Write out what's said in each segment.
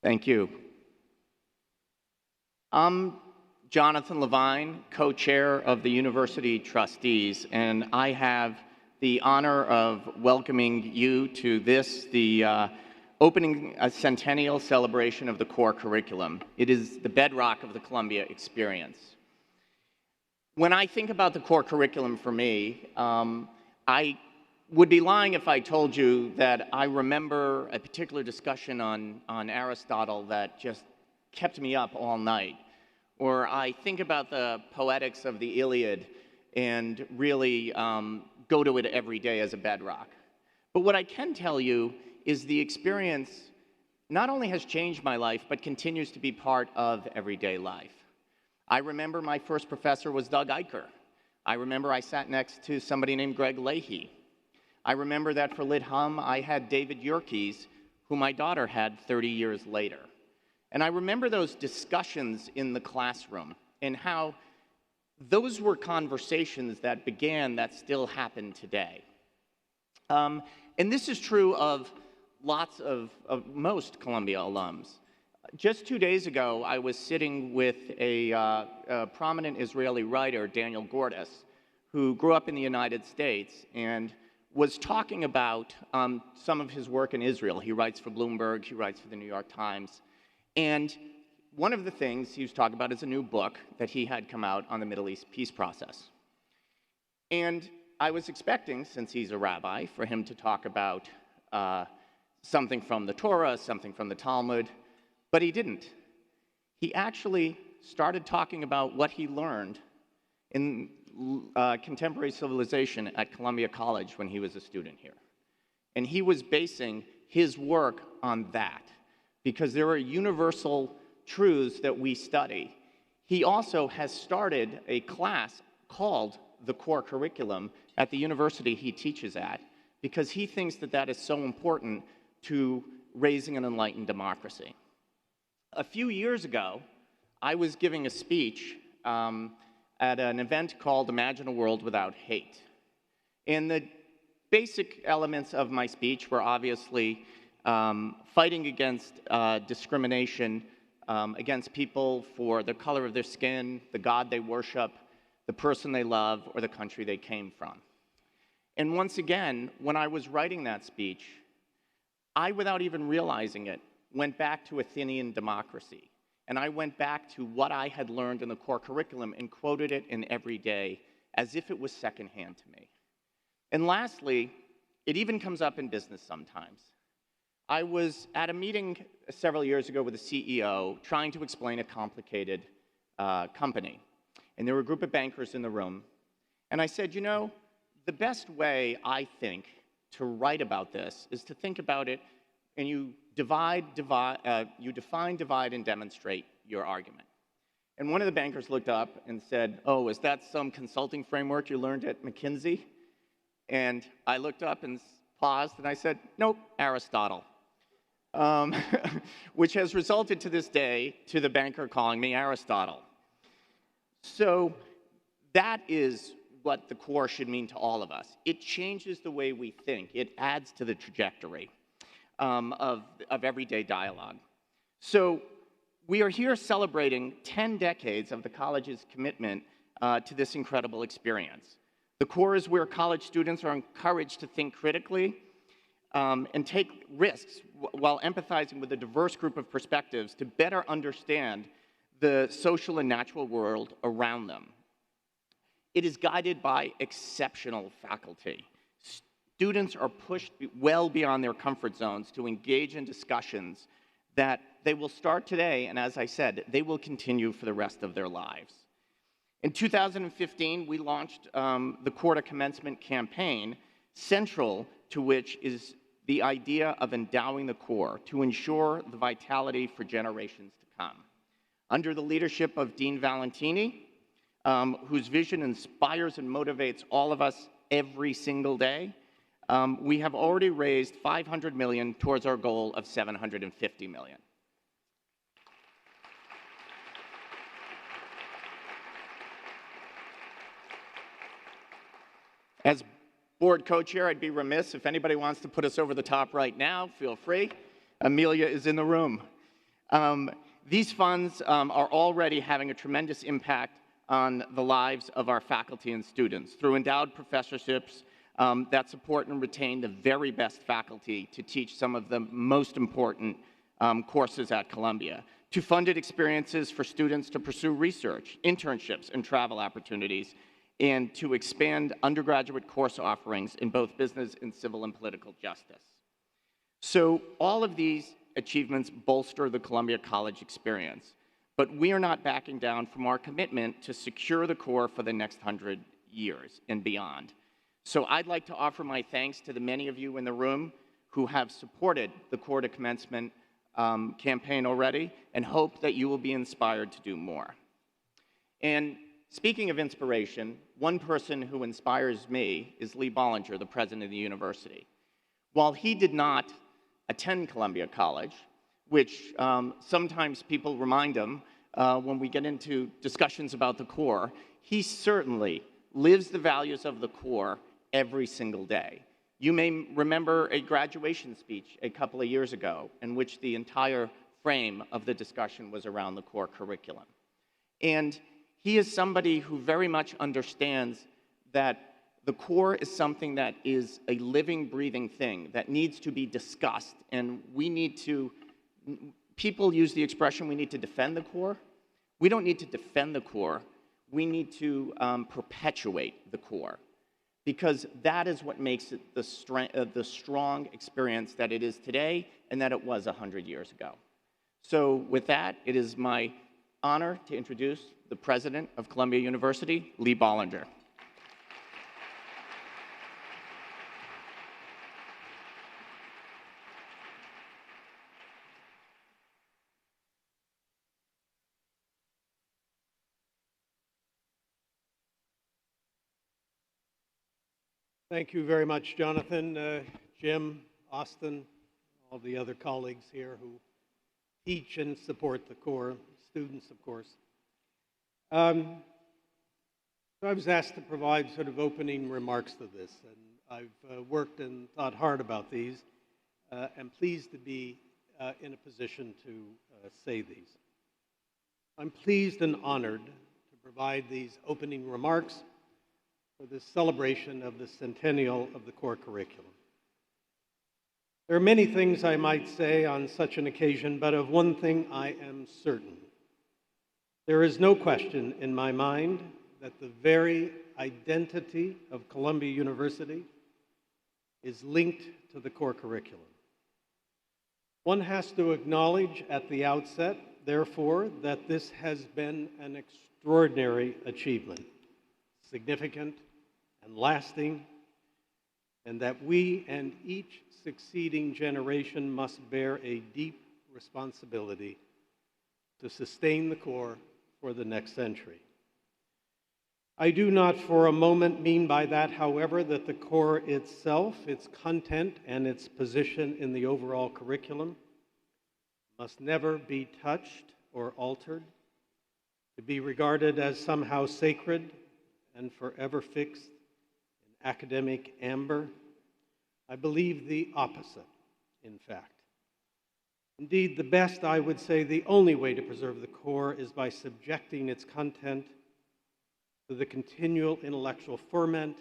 Thank you. I'm Jonathan Levine, co-chair of the University Trustees, and I have the honor of welcoming you to the opening Centennial celebration of the core curriculum. It is the bedrock of the Columbia experience. When I think about the core curriculum for me, I would be lying if I told you that I remember a particular discussion on Aristotle that just kept me up all night. Or I think about the poetics of the Iliad and really go to it every day as a bedrock. But what I can tell you is the experience not only has changed my life, but continues to be part of everyday life. I remember my first professor was Doug Eicher. I remember I sat next to somebody named Greg Leahy. I remember that for Lit Hum, I had David Yerkes, who my daughter had 30 years later. And I remember those discussions in the classroom and how those were conversations that began that still happen today. And this is true of most Columbia alums. Just 2 days ago, I was sitting with a prominent Israeli writer, Daniel Gordis, who grew up in the United States and was talking about some of his work in Israel. He writes for Bloomberg, he writes for the New York Times. And one of the things he was talking about is a new book that he had come out on the Middle East peace process. And I was expecting, since he's a rabbi, for him to talk about something from the Torah, something from the Talmud, but he didn't. He actually started talking about what he learned in contemporary civilization at Columbia College when he was a student here. And he was basing his work on that, because there are universal truths that we study. He also has started a class called the Core Curriculum at the university he teaches at, because he thinks that that is so important to raising an enlightened democracy. A few years ago, I was giving a speech at an event called Imagine a World Without Hate. And the basic elements of my speech were obviously fighting against discrimination against people for the color of their skin, the God they worship, the person they love, or the country they came from. And once again, when I was writing that speech, I, without even realizing it, went back to Athenian democracy. And I went back to what I had learned in the core curriculum and quoted it in every day as if it was secondhand to me. And lastly, it even comes up in business sometimes. I was at a meeting several years ago with a CEO trying to explain a complicated company. And there were a group of bankers in the room. And I said, you know, the best way, I think, to write about this is to think about it and you define, divide, and demonstrate your argument. And one of the bankers looked up and said, oh, is that some consulting framework you learned at McKinsey? And I looked up and paused, and I said, nope, Aristotle. Which has resulted to this day to the banker calling me Aristotle. So that is what the core should mean to all of us. It changes the way we think. It adds to the trajectory of everyday dialogue. So we are here celebrating 10 decades of the college's commitment to this incredible experience. The core is where college students are encouraged to think critically and take risks while empathizing with a diverse group of perspectives to better understand the social and natural world around them. It is guided by exceptional faculty. Students are pushed well beyond their comfort zones to engage in discussions that they will start today, and as I said, they will continue for the rest of their lives. In 2015, we launched the Core to Commencement campaign, central to which is the idea of endowing the core to ensure the vitality for generations to come. Under the leadership of Dean Valentini, whose vision inspires and motivates all of us every single day, we have already raised $500 million towards our goal of $750 million. As board co-chair, I'd be remiss if anybody wants to put us over the top right now, feel free. Amelia is in the room. These funds are already having a tremendous impact on the lives of our faculty and students through endowed professorships that support and retain the very best faculty to teach some of the most important courses at Columbia, to funded experiences for students to pursue research, internships, and travel opportunities, and to expand undergraduate course offerings in both business and civil and political justice. So all of these achievements bolster the Columbia College experience, but we are not backing down from our commitment to secure the core for the next 100 years and beyond. So I'd like to offer my thanks to the many of you in the room who have supported the Core to Commencement campaign already, and hope that you will be inspired to do more. And speaking of inspiration, one person who inspires me is Lee Bollinger, the president of the university. While he did not attend Columbia College, which sometimes people remind him when we get into discussions about the core, he certainly lives the values of the core every single day. You may remember a graduation speech a couple of years ago in which the entire frame of the discussion was around the core curriculum. And he is somebody who very much understands that the core is something that is a living, breathing thing that needs to be discussed, and we need to, people use the expression, we need to defend the core. We don't need to defend the core, we need to perpetuate the core, because that is what makes it the strong experience that it is today and that it was 100 years ago. So with that, it is my honor to introduce the president of Columbia University, Lee Bollinger. Thank you very much, Jonathan, Jim, Austin, all the other colleagues here who teach and support the core, students, of course. So I was asked to provide sort of opening remarks to this, and I've worked and thought hard about these. I'm pleased to be in a position to say these. I'm pleased and honored to provide these opening remarks for this celebration of the centennial of the core curriculum. There are many things I might say on such an occasion, but of one thing I am certain. There is no question in my mind that the very identity of Columbia University is linked to the core curriculum. One has to acknowledge at the outset, therefore, that this has been an extraordinary achievement, significant and lasting, and that we and each succeeding generation must bear a deep responsibility to sustain the core for the next century. I do not for a moment mean by that, however, that the core itself, its content, and its position in the overall curriculum must never be touched or altered, to be regarded as somehow sacred and forever fixed in academic amber. I believe the opposite, in fact. Indeed, the best, I would say, the only way to preserve the core is by subjecting its content to the continual intellectual ferment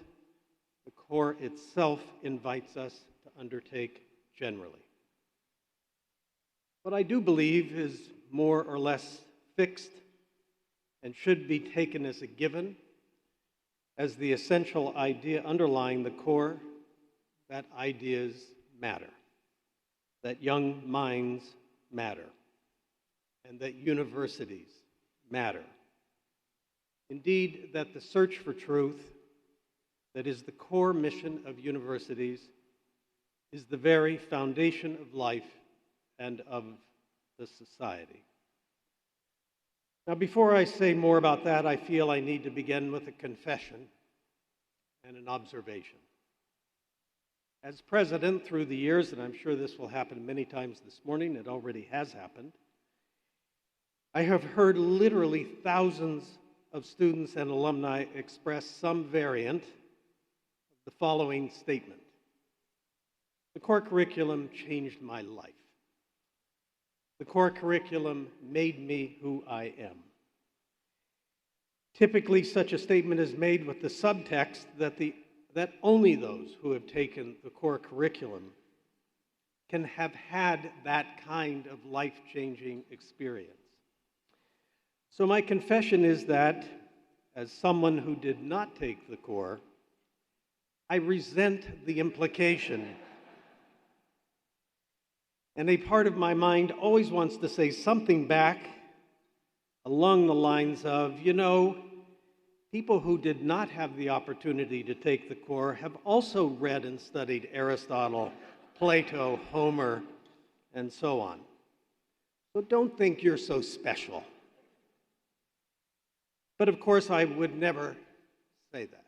the core itself invites us to undertake generally. What I do believe is more or less fixed and should be taken as a given, as the essential idea underlying the core, that ideas matter, that young minds matter, and that universities matter. Indeed, that the search for truth, that is the core mission of universities, is the very foundation of life and of the society. Now, before I say more about that, I feel I need to begin with a confession and an observation. As president through the years, and I'm sure this will happen many times this morning, it already has happened, I have heard literally thousands of students and alumni express some variant of the following statement: the core curriculum changed my life. The core curriculum made me who I am. Typically, such a statement is made with the subtext that only those who have taken the core curriculum can have had that kind of life-changing experience. So my confession is that, as someone who did not take the core, I resent the implication. And a part of my mind always wants to say something back along the lines of, you know, people who did not have the opportunity to take the core have also read and studied Aristotle, Plato, Homer, and so on. So don't think you're so special. But of course, I would never say that.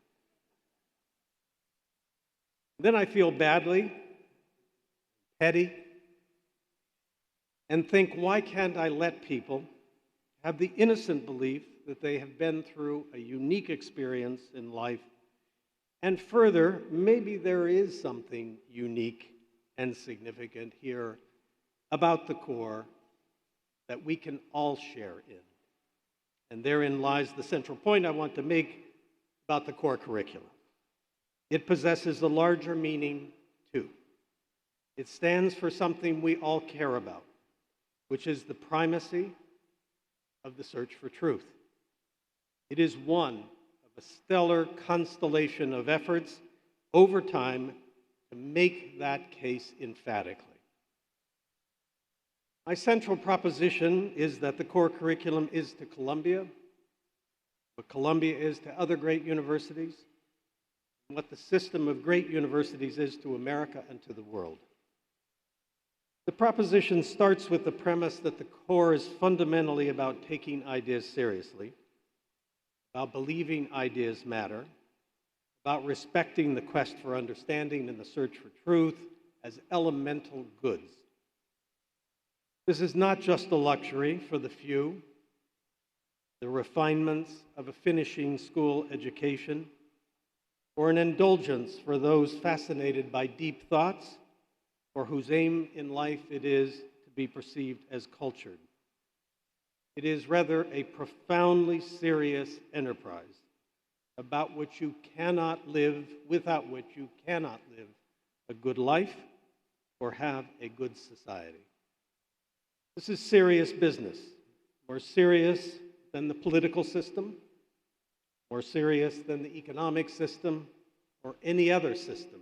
Then I feel badly, petty, and think, why can't I let people have the innocent belief that they have been through a unique experience in life, and further, maybe there is something unique and significant here about the core that we can all share in. And therein lies the central point I want to make about the core curriculum. It possesses a larger meaning, too. It stands for something we all care about, which is the primacy of the search for truth. It is one of a stellar constellation of efforts over time to make that case emphatically. My central proposition is that the core curriculum is to Columbia what Columbia is to other great universities, and what the system of great universities is to America and to the world. The proposition starts with the premise that the core is fundamentally about taking ideas seriously, about believing ideas matter, about respecting the quest for understanding and the search for truth as elemental goods. This is not just a luxury for the few, the refinements of a finishing school education, or an indulgence for those fascinated by deep thoughts, or whose aim in life it is to be perceived as cultured. It is rather a profoundly serious enterprise about which you cannot live, without which you cannot live a good life or have a good society. This is serious business, more serious than the political system, more serious than the economic system or any other system,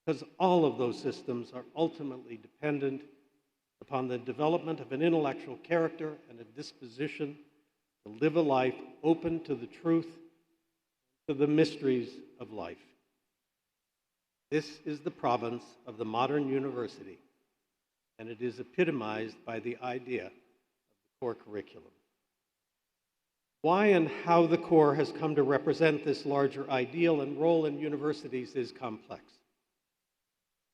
because all of those systems are ultimately dependent upon the development of an intellectual character and a disposition to live a life open to the truth, to the mysteries of life. This is the province of the modern university, and it is epitomized by the idea of the core curriculum. Why and how the core has come to represent this larger ideal and role in universities is complex,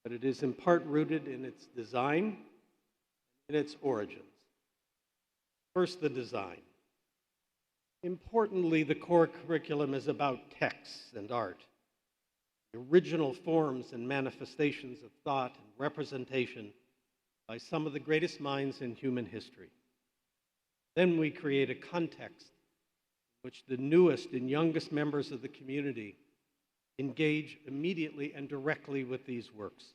but it is in part rooted in its design and its origins. First, the design. Importantly, the core curriculum is about texts and art, the original forms and manifestations of thought and representation by some of the greatest minds in human history. Then we create a context in which the newest and youngest members of the community engage immediately and directly with these works.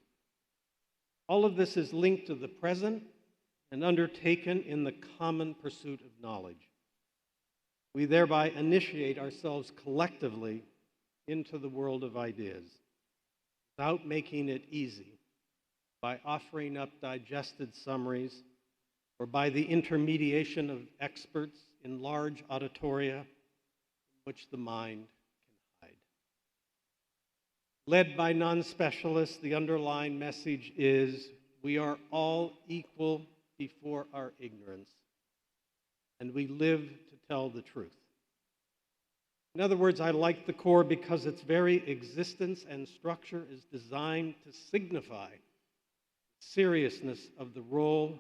All of this is linked to the present and undertaken in the common pursuit of knowledge. We thereby initiate ourselves collectively into the world of ideas without making it easy, by offering up digested summaries or by the intermediation of experts in large auditoria in which the mind can hide. Led by non-specialists, the underlying message is we are all equal before our ignorance, and we live to tell the truth. In other words, I like the core because its very existence and structure is designed to signify the seriousness of the role of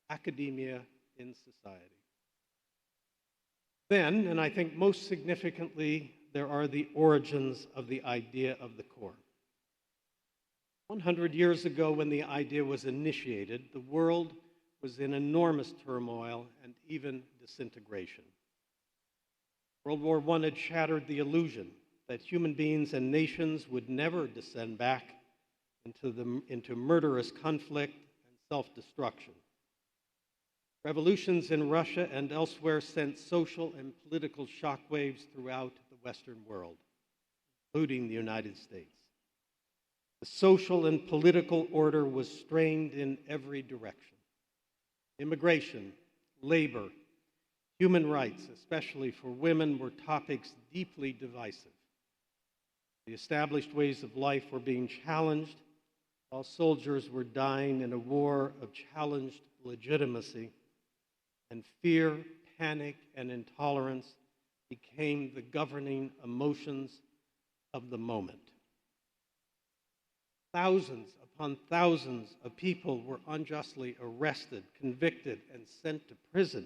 academia in society. Then, and I think most significantly, there are the origins of the idea of the core. 100 years ago, when the idea was initiated, the world was in enormous turmoil and even disintegration. World War I had shattered the illusion that human beings and nations would never descend back into murderous conflict and self-destruction. Revolutions in Russia and elsewhere sent social and political shockwaves throughout the Western world, including the United States. The social and political order was strained in every direction. Immigration, labor, human rights, especially for women, were topics deeply divisive. The established ways of life were being challenged, while soldiers were dying in a war of challenged legitimacy, and fear, panic, and intolerance became the governing emotions of the moment. Thousands upon thousands of people were unjustly arrested, convicted, and sent to prison,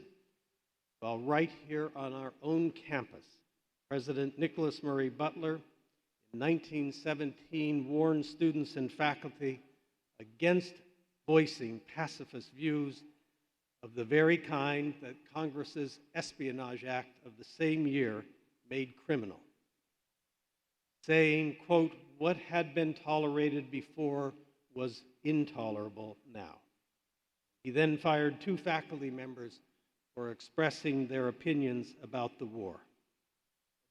while right here on our own campus, President Nicholas Murray Butler in 1917 warned students and faculty against voicing pacifist views of the very kind that Congress's Espionage Act of the same year made criminal, saying, quote, "What had been tolerated before was intolerable now." He then fired 2 faculty members for expressing their opinions about the war,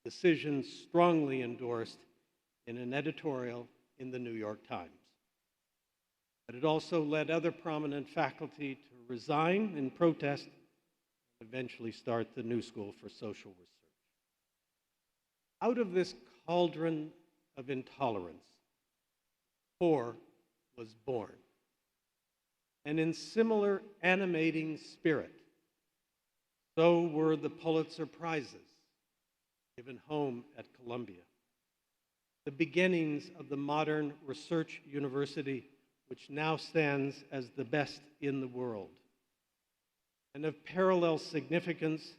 a decision strongly endorsed in an editorial in the New York Times. But it also led other prominent faculty to resign in protest and eventually start the New School for Social Research. Out of this cauldron of intolerance, CORE was born. And in similar animating spirit, so were the Pulitzer Prizes given home at Columbia, the beginnings of the modern research university, which now stands as the best in the world. And of parallel significance,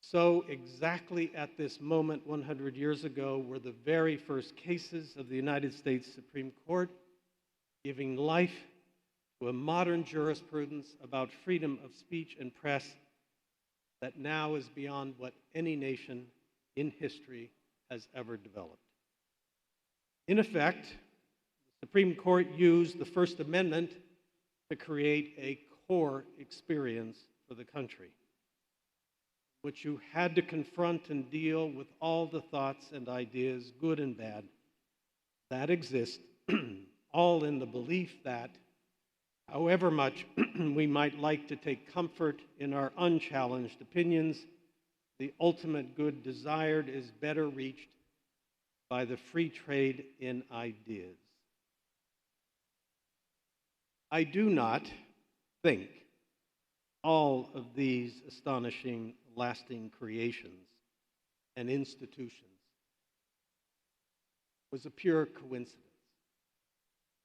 so exactly at this moment 100 years ago were the very first cases of the United States Supreme Court giving life to a modern jurisprudence about freedom of speech and press that now is beyond what any nation in history has ever developed. In effect, the Supreme Court used the First Amendment to create a core experience for the country, which you had to confront and deal with all the thoughts and ideas, good and bad, that exist, all in the belief that, however much we might like to take comfort in our unchallenged opinions, the ultimate good desired is better reached by the free trade in ideas. I do not think all of these astonishing, lasting creations and institutions was a pure coincidence.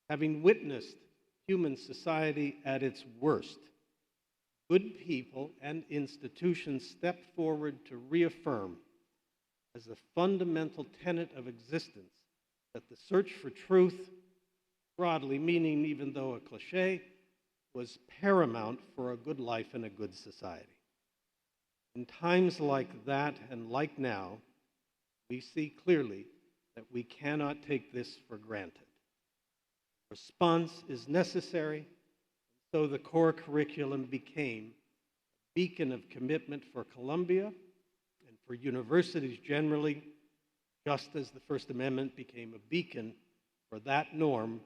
Having witnessed human society at its worst, good people and institutions stepped forward to reaffirm as a fundamental tenet of existence that the search for truth, broadly meaning even though a cliche, was paramount for a good life and a good society. In times like that and like now, we see clearly that we cannot take this for granted. Response is necessary, so the core curriculum became a beacon of commitment for Columbia and for universities generally, just as the First Amendment became a beacon for that norm,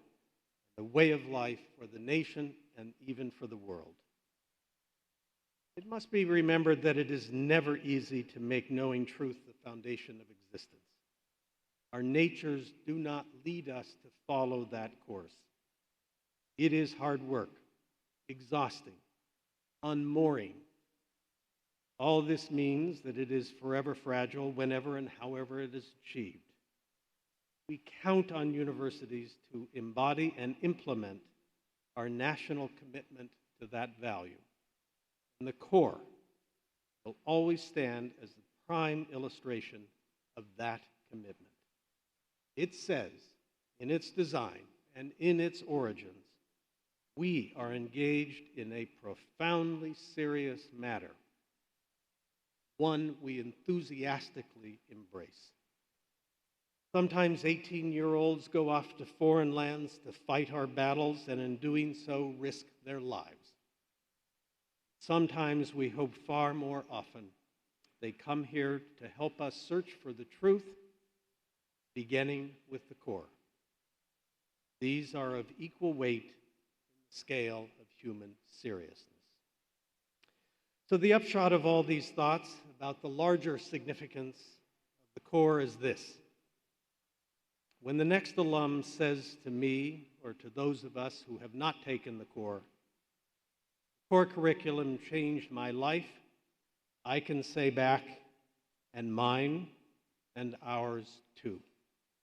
the way of life for the nation and even for the world. It must be remembered that it is never easy to make knowing truth the foundation of existence. Our natures do not lead us to follow that course. It is hard work, exhausting, unmooring. All this means that it is forever fragile whenever and however it is achieved. We count on universities to embody and implement our national commitment to that value. And the core will always stand as the prime illustration of that commitment. It says in its design and in its origins We are engaged in a profoundly serious matter, one we enthusiastically embrace. Sometimes 18-year-olds go off to foreign lands to fight our battles, and in doing so risk their lives. Sometimes we hope far more often they come here to help us search for the truth, beginning with the core. These are of equal weight in the scale of human seriousness. So the upshot of all these thoughts about the larger significance of the core is this. When the next alum says to me, or to those of us who have not taken the core curriculum changed my life, I can say back, and mine and ours too.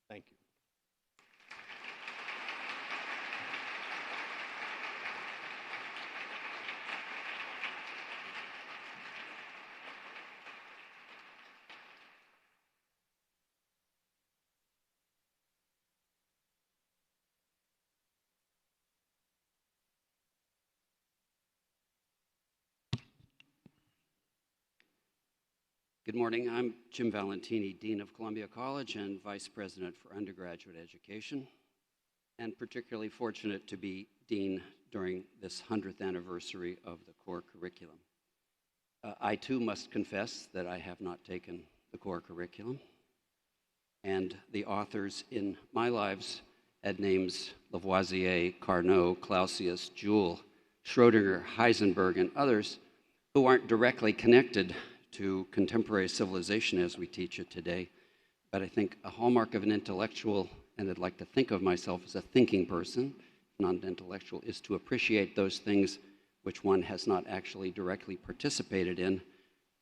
Thank you. Good morning. I'm Jim Valentini, Dean of Columbia College and Vice President for Undergraduate Education, and particularly fortunate to be Dean during this 100th anniversary of the core curriculum. I too must confess that I have not taken the core curriculum, and the authors in my lives had names Lavoisier, Carnot, Clausius, Joule, Schrödinger, Heisenberg, and others who aren't directly connected to contemporary civilization as we teach it today. But I think a hallmark of an intellectual, and I'd like to think of myself as a thinking person, not an intellectual, is to appreciate those things which one has not actually directly participated in.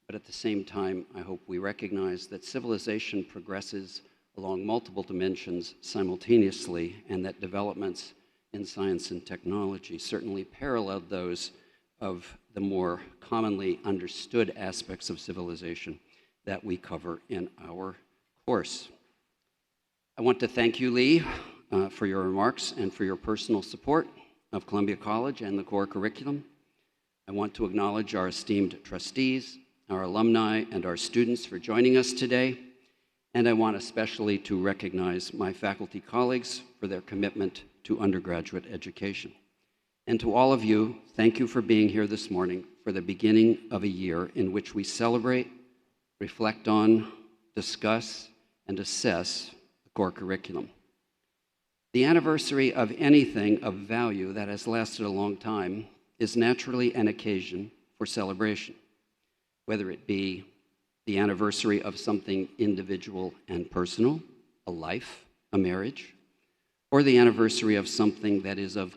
But at the same time, I hope we recognize that civilization progresses along multiple dimensions simultaneously, and that developments in science and technology certainly paralleled those of the more commonly understood aspects of civilization that we cover in our course. I want to thank you, Lee, for your remarks and for your personal support of Columbia College and the core curriculum. I want to acknowledge our esteemed trustees, our alumni, and our students for joining us today. And I want especially to recognize my faculty colleagues for their commitment to undergraduate education. And to all of you, thank you for being here this morning for the beginning of a year in which we celebrate, reflect on, discuss, and assess the core curriculum. The anniversary of anything of value that has lasted a long time is naturally an occasion for celebration, whether it be the anniversary of something individual and personal, a life, a marriage, or the anniversary of something that is of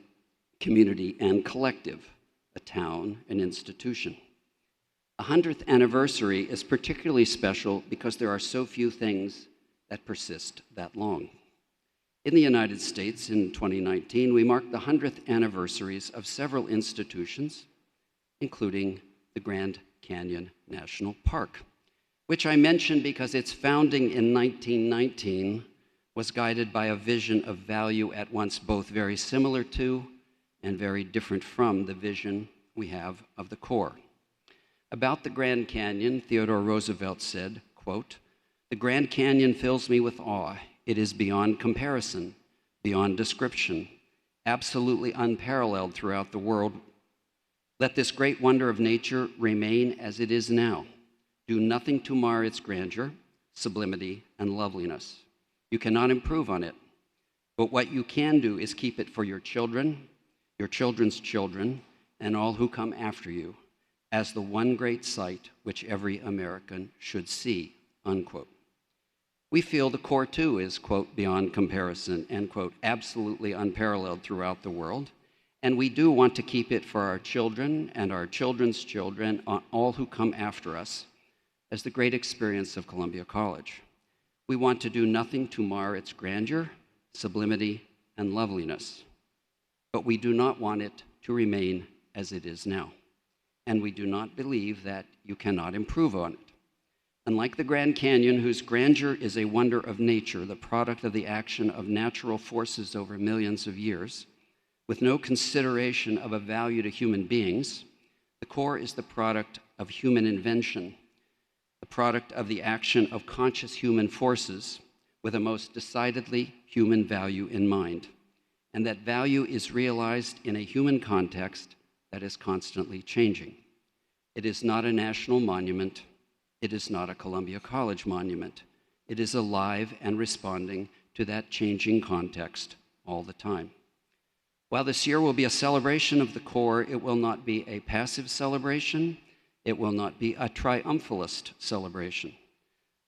community and collective, a town, an institution. A 100th anniversary is particularly special because there are so few things that persist that long. In the United States in 2019, we marked the 100th anniversaries of several institutions, including the Grand Canyon National Park, which I mention because its founding in 1919 was guided by a vision of value at once both very similar to and very different from the vision we have of the core. About the Grand Canyon, Theodore Roosevelt said, quote, "The Grand Canyon fills me with awe. It is beyond comparison, beyond description, absolutely unparalleled throughout the world. Let this great wonder of nature remain as it is now. Do nothing to mar its grandeur, sublimity, and loveliness. You cannot improve on it, but what you can do is keep it for your children, your children's children, and all who come after you, as the one great sight which every American should see," unquote. We feel the core too is, quote, "beyond comparison," end quote, absolutely unparalleled throughout the world. And we do want to keep it for our children and our children's children, all who come after us, as the great experience of Columbia College. We want to do nothing to mar its grandeur, sublimity, and loveliness. But we do not want it to remain as it is now. And we do not believe that you cannot improve on it. Unlike the Grand Canyon, whose grandeur is a wonder of nature, the product of the action of natural forces over millions of years, with no consideration of a value to human beings, the core is the product of human invention, the product of the action of conscious human forces with a most decidedly human value in mind. And that value is realized in a human context that is constantly changing. It is not a national monument. It is not a Columbia College monument. It is alive and responding to that changing context all the time. While this year will be a celebration of the core, it will not be a passive celebration. It will not be a triumphalist celebration.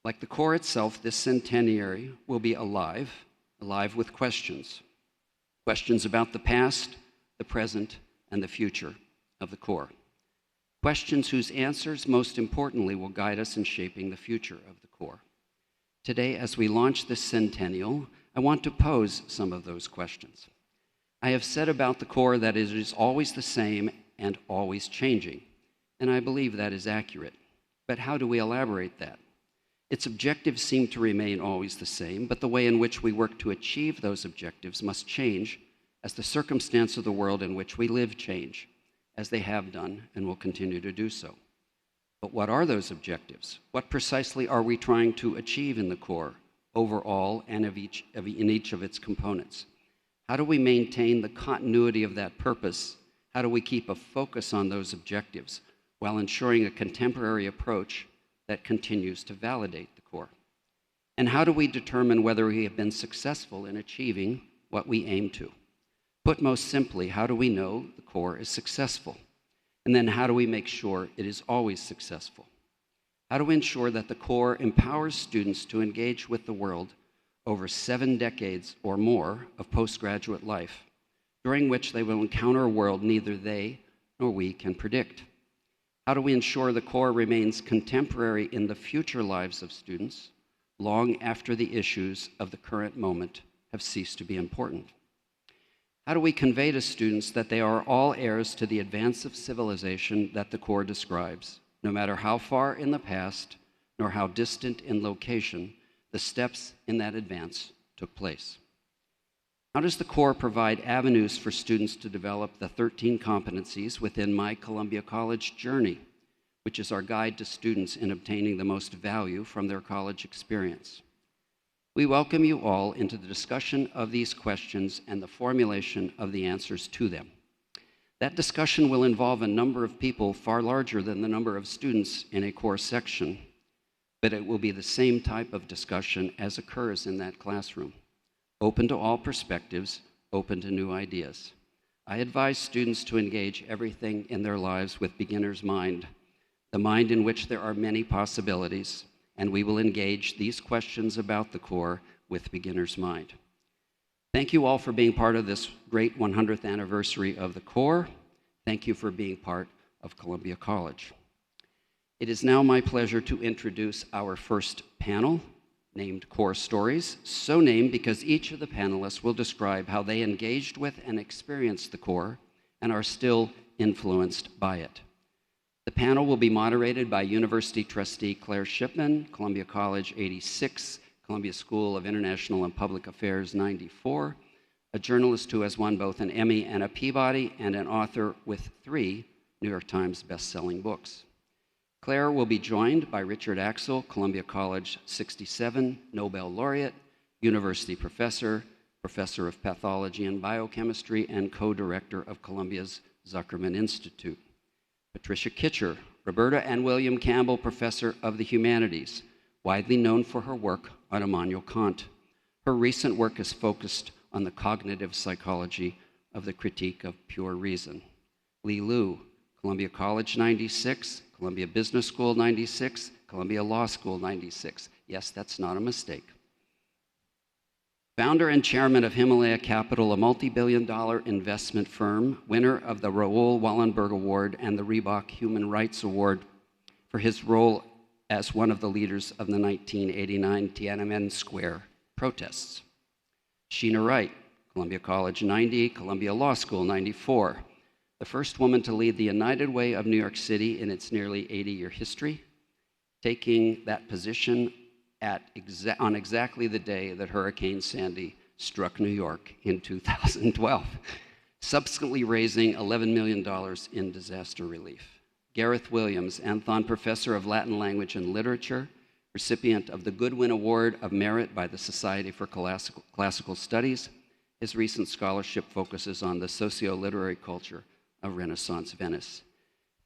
Like the core itself, this centenary will be alive with questions. Questions about the past, the present, and the future of the core. Questions whose answers, most importantly, will guide us in shaping the future of the core. Today, as we launch this centennial, I want to pose some of those questions. I have said about the core that it is always the same and always changing, and I believe that is accurate. But how do we elaborate that? Its objectives seem to remain always the same, but the way in which we work to achieve those objectives must change as the circumstance of the world in which we live change, as they have done and will continue to do so. But what are those objectives? What precisely are we trying to achieve in the core, overall, and in each of its components? How do we maintain the continuity of that purpose? How do we keep a focus on those objectives while ensuring a contemporary approach that continues to validate the core? And how do we determine whether we have been successful in achieving what we aim to? Put most simply, how do we know the core is successful? And then how do we make sure it is always successful? How do we ensure that the core empowers students to engage with the world over 7 decades or more of postgraduate life, during which they will encounter a world neither they nor we can predict? How do we ensure the core remains contemporary in the future lives of students long after the issues of the current moment have ceased to be important? How do we convey to students that they are all heirs to the advance of civilization that the core describes, no matter how far in the past nor how distant in location the steps in that advance took place? How does the core provide avenues for students to develop the 13 competencies within My Columbia College Journey, which is our guide to students in obtaining the most value from their college experience? We welcome you all into the discussion of these questions and the formulation of the answers to them. That discussion will involve a number of people far larger than the number of students in a core section, but it will be the same type of discussion as occurs in that classroom, open to all perspectives, open to new ideas. I advise students to engage everything in their lives with beginner's mind, the mind in which there are many possibilities, and we will engage these questions about the core with beginner's mind. Thank you all for being part of this great 100th anniversary of the core. Thank you for being part of Columbia College. It is now my pleasure to introduce our first panel, named Core Stories, so named because each of the panelists will describe how they engaged with and experienced the core and are still influenced by it. The panel will be moderated by University trustee Claire Shipman, Columbia College 86, Columbia School of International and Public Affairs 94, a journalist who has won both an Emmy and a Peabody, and an author with 3 New York Times best-selling books. Claire will be joined by Richard Axel, Columbia College 67, Nobel laureate, university professor, professor of pathology and biochemistry, and co-director of Columbia's Zuckerman Institute. Patricia Kitcher, Roberta and William Campbell Professor of the Humanities, widely known for her work on Immanuel Kant. Her recent work is focused on the cognitive psychology of the critique of pure reason. Li Lu, Columbia College 96, Columbia Business School 96, Columbia Law School 96. Yes, that's not a mistake. Founder and chairman of Himalaya Capital, a multi-billion-dollar investment firm, winner of the Raoul Wallenberg Award and the Reebok Human Rights Award for his role as one of the leaders of the 1989 Tiananmen Square protests. Sheena Wright, Columbia College 90, Columbia Law School 94, the first woman to lead the United Way of New York City in its nearly 80-year history, taking that position on exactly the day that Hurricane Sandy struck New York in 2012. subsequently raising $11 million in disaster relief. Gareth Williams, Anthon Professor of Latin Language and Literature, recipient of the Goodwin Award of Merit by the Society for Classical Studies. His recent scholarship focuses on the socio-literary culture of Renaissance Venice.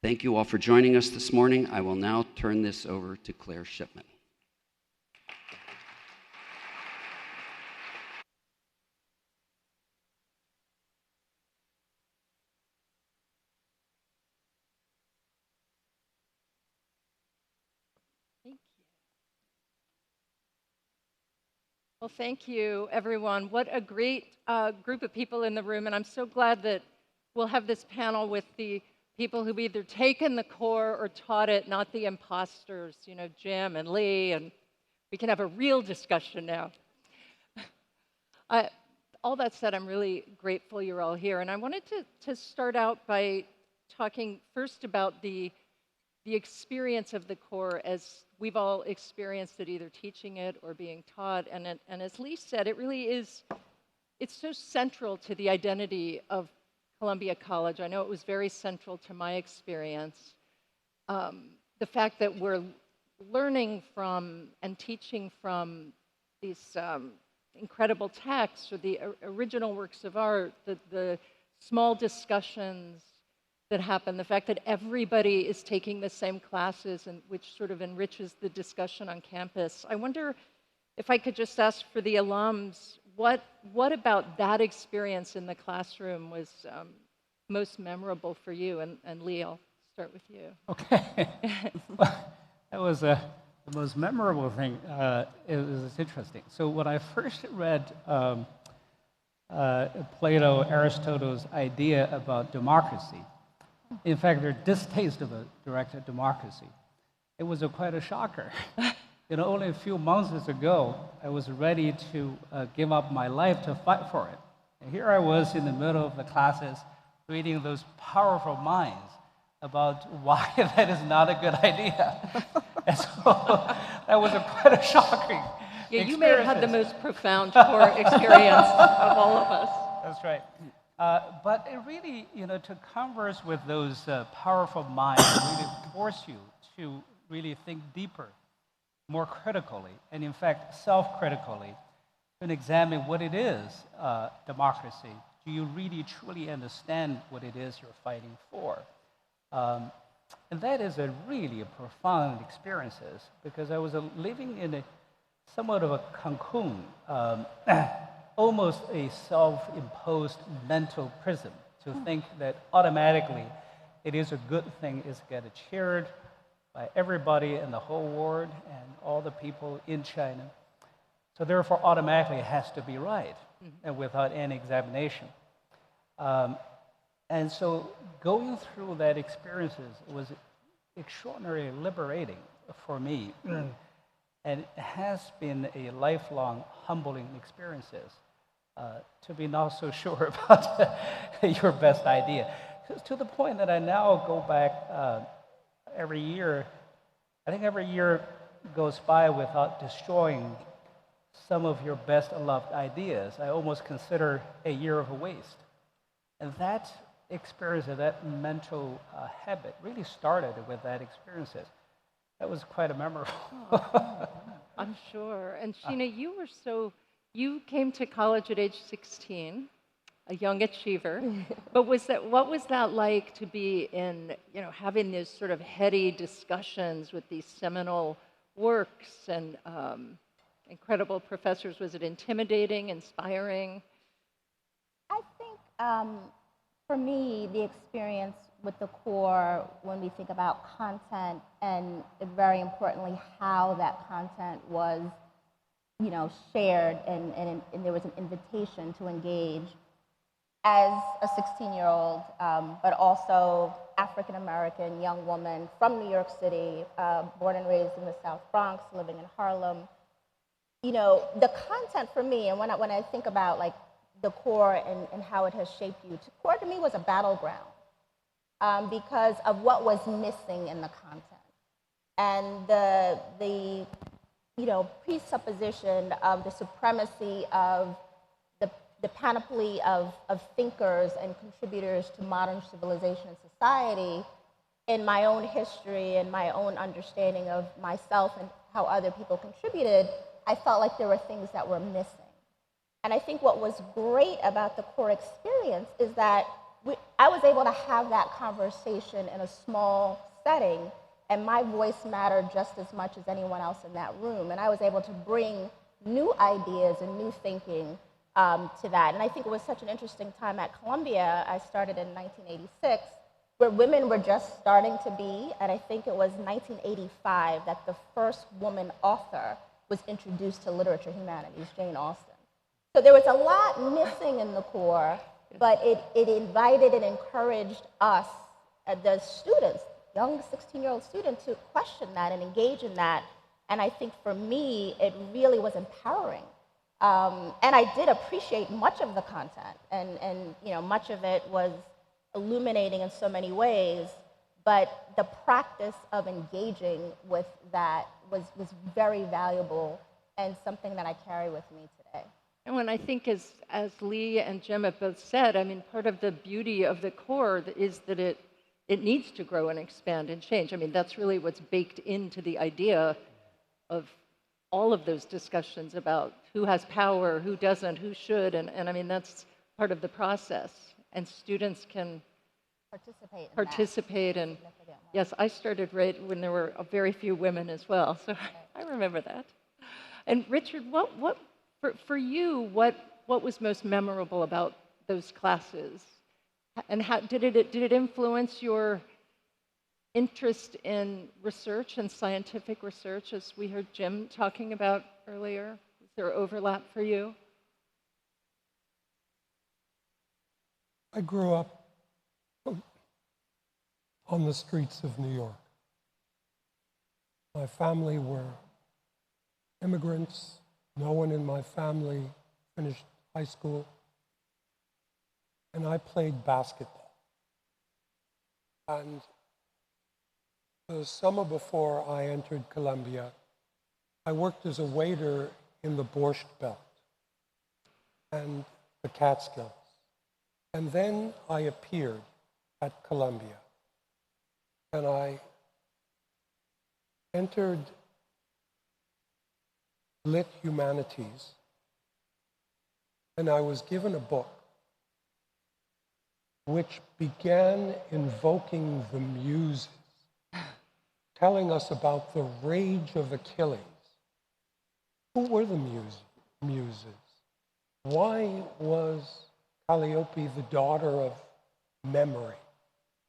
Thank you all for joining us this morning. I will now turn this over to Claire Shipman. Well, thank you, everyone. What a great group of people in the room, and I'm so glad that we'll have this panel with the people who've either taken the core or taught it, not the imposters, you know, Jim and Lee, and we can have a real discussion now. All that said, I'm really grateful you're all here, and I wanted to start out by talking first about the experience of the core as we've all experienced it, either teaching it or being taught. And as Lee said, it really is, it's so central to the identity of Columbia College. I know it was very central to my experience. The fact that we're learning from and teaching from these incredible texts or the original works of art, the small discussions that happen, the fact that everybody is taking the same classes, and which sort of enriches the discussion on campus. I wonder if I could just ask for the alums, what about that experience in the classroom was most memorable for you? And Lee, I'll start with you. Okay. Well, that was the most memorable thing. It's interesting. So when I first read Plato, Aristotle's idea about democracy, in fact, their distaste of a direct democracy, it was quite a shocker. You know, only a few months ago, I was ready to give up my life to fight for it. And here I was in the middle of the classes reading those powerful minds about why that is not a good idea. And so that was quite a shocking experience. You may have had the most profound core experience of all of us. That's right. But it really, you know, to converse with those powerful minds really force you to really think deeper, more critically, and in fact, self-critically, and examine what it is, democracy. Do you really truly understand what it is you're fighting for? And that is really a profound experience, because I was living in somewhat of a cocoon, almost a self-imposed mental prison, to think that automatically it is a good thing, is get cheered by everybody in the whole world and all the people in China. So therefore, automatically it has to be right, and without any examination. And so going through that experiences was extraordinarily liberating for me. And it has been a lifelong humbling experiences to be not so sure about your best idea. To the point that I now go back every year. I think every year goes by without destroying some of your best loved ideas. I almost consider a year of a waste. And that experience, that mental habit really started with that experiences. That was quite a memorable. I'm sure. And Sheena, you came to college at age 16, a young achiever. But what was that like to be in, you know, having these sort of heady discussions with these seminal works and incredible professors? Was it intimidating, inspiring? I think for me, the experience with the core, when we think about content, and very importantly, how that content was, you know, shared, and there was an invitation to engage as a 16-year-old, but also African-American young woman from New York City, born and raised in the South Bronx, living in Harlem. You know, the content for me, and when I think about like the core and how it has shaped you, core to me was a battleground. Because of what was missing in the content, and the you know, presupposition of the supremacy of the the panoply of thinkers and contributors to modern civilization and society, in my own history and my own understanding of myself and how other people contributed, I felt like there were things that were missing. And I think what was great about the core experience is that I was able to have that conversation in a small setting, and my voice mattered just as much as anyone else in that room. And I was able to bring new ideas and new thinking to that. And I think it was such an interesting time at Columbia. I started in 1986, where women were just starting to be, and I think it was 1985 that the first woman author was introduced to literature humanities, Jane Austen. So there was a lot missing in the core, but it invited and encouraged us, the students, young 16-year-old students, to question that and engage in that. And I think for me, it really was empowering. And I did appreciate much of the content, and you know, much of it was illuminating in so many ways, but the practice of engaging with that was very valuable and something that I carry with me today. And when I think, as Lee and Jim have both said, I mean, part of the beauty of the core is that it needs to grow and expand and change. I mean, that's really what's baked into the idea of all of those discussions about who has power, who doesn't, who should, and I mean, that's part of the process. And students can participate and yes, I started right when there were very few women as well, so I remember that. And Richard, what for you, what was most memorable about those classes, and how did it influence your interest in research and scientific research, as we heard Jim talking about earlier? Was there overlap for you? I grew up on the streets of New York. My family were immigrants. No one in my family finished high school. And I played basketball. And the summer before I entered Columbia, I worked as a waiter in the Borscht Belt and the Catskills. And then I appeared at Columbia. And I entered Lit Humanities, and I was given a book which began invoking the muses, telling us about the rage of Achilles. Who were the muses? Why was Calliope the daughter of memory?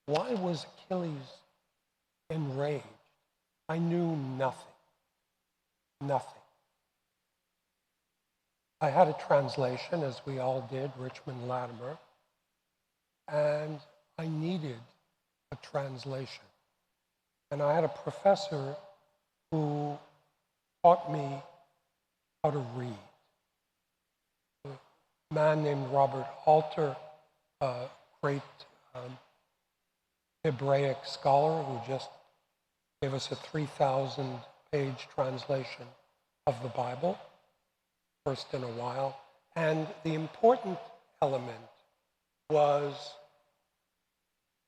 Why was Achilles enraged? I knew nothing. Nothing. I had a translation, as we all did, Richmond Latimer, and I needed a translation. And I had a professor who taught me how to read. A man named Robert Halter, a great Hebraic scholar who just gave us a 3,000-page translation of the Bible, first in a while. And the important element was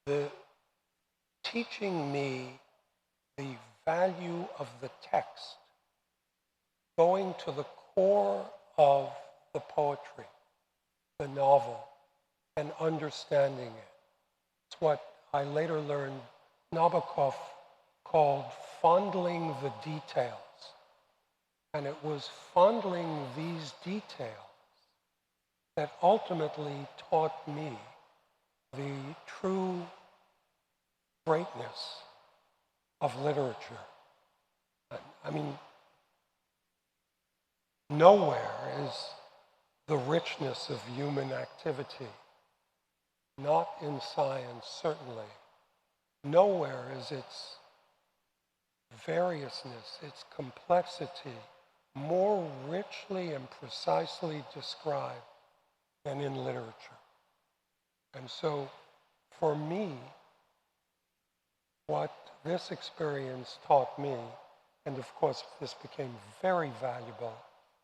the teaching me the value of the text, going to the core of the poetry, the novel, and understanding it. It's what I later learned Nabokov called fondling the details. And it was fondling these details that ultimately taught me the true greatness of literature. I mean, nowhere is the richness of human activity, not in science, certainly. Nowhere is its variousness, its complexity, more richly and precisely described than in literature. And so, for me, what this experience taught me, and of course this became very valuable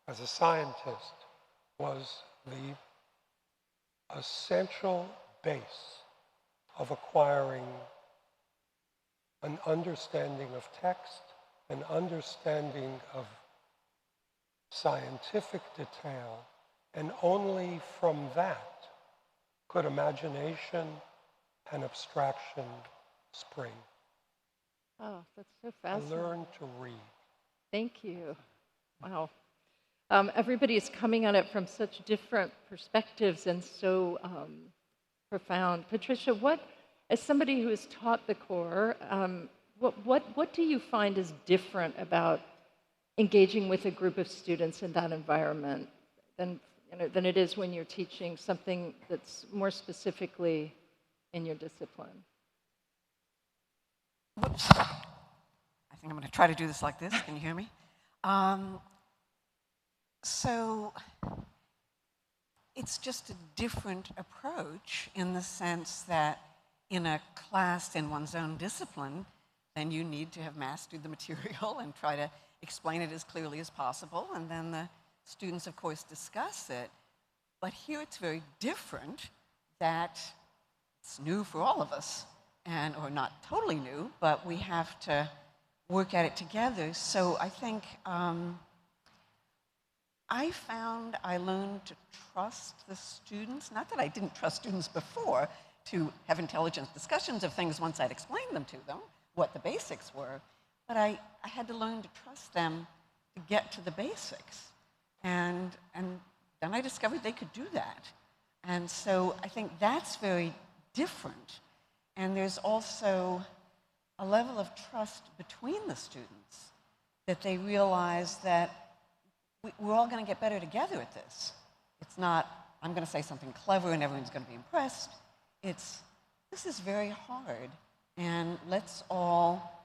as a scientist, was the essential base of acquiring an understanding of text, an understanding of scientific detail, and only from that could imagination and abstraction spring. Oh, that's so I fascinating. learned to read. Thank you. Wow. Everybody's coming at it from such different perspectives and so profound. Patricia, as somebody who has taught the core, what do you find is different about engaging with a group of students in that environment than it is when you're teaching something that's more specifically in your discipline? Whoops. I think I'm going to try to do this like this. Can you hear me? So it's just a different approach in the sense that in a class in one's own discipline, then you need to have mastered the material and try to explain it as clearly as possible, and then the students, of course, discuss it. But here it's very different, that it's new for all of us, or not totally new, but we have to work at it together. So I think I found I learned to trust the students. Not that I didn't trust students before, to have intelligent discussions of things once I'd explained them to them, what the basics were, but I had to learn to trust them to get to the basics. And then I discovered they could do that. And so I think that's very different. And there's also a level of trust between the students, that they realize that we're all going to get better together at this. It's not, I'm going to say something clever and everyone's going to be impressed. This is very hard, and let's all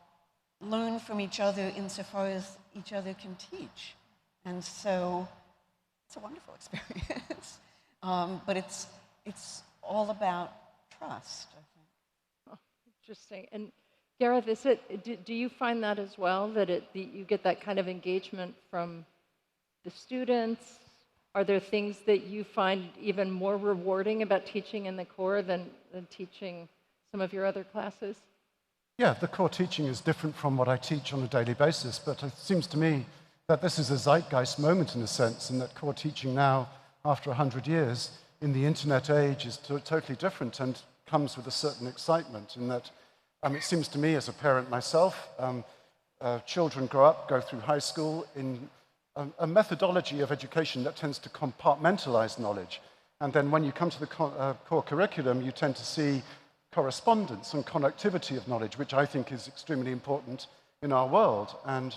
learn from each other insofar as each other can teach. And so it's a wonderful experience. But it's all about trust, I think. Oh, interesting. And Gareth, do you find that as well, that you get that kind of engagement from the students? Are there things that you find even more rewarding about teaching in the core than teaching some of your other classes? Yeah, the core teaching is different from what I teach on a daily basis, but it seems to me that this is a zeitgeist moment in a sense, and that core teaching now, after 100 years, in the internet age, is totally different and comes with a certain excitement in that it seems to me as a parent myself, children grow up, go through high school in a methodology of education that tends to compartmentalize knowledge. And then when you come to the core curriculum, you tend to see correspondence and connectivity of knowledge, which I think is extremely important in our world. And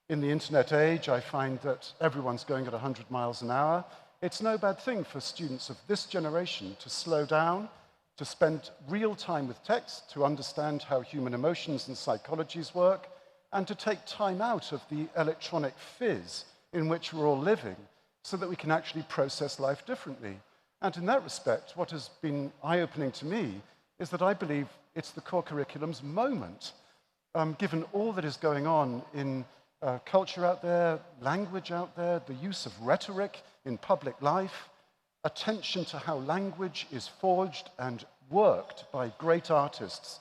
in the internet age, I find that everyone's going at 100 miles an hour. It's no bad thing for students of this generation to slow down, to spend real time with text, to understand how human emotions and psychologies work, and to take time out of the electronic fizz in which we're all living so that we can actually process life differently. And in that respect, what has been eye-opening to me is that I believe it's the core curriculum's moment, given all that is going on in culture out there, language out there, the use of rhetoric in public life, attention to how language is forged and worked by great artists,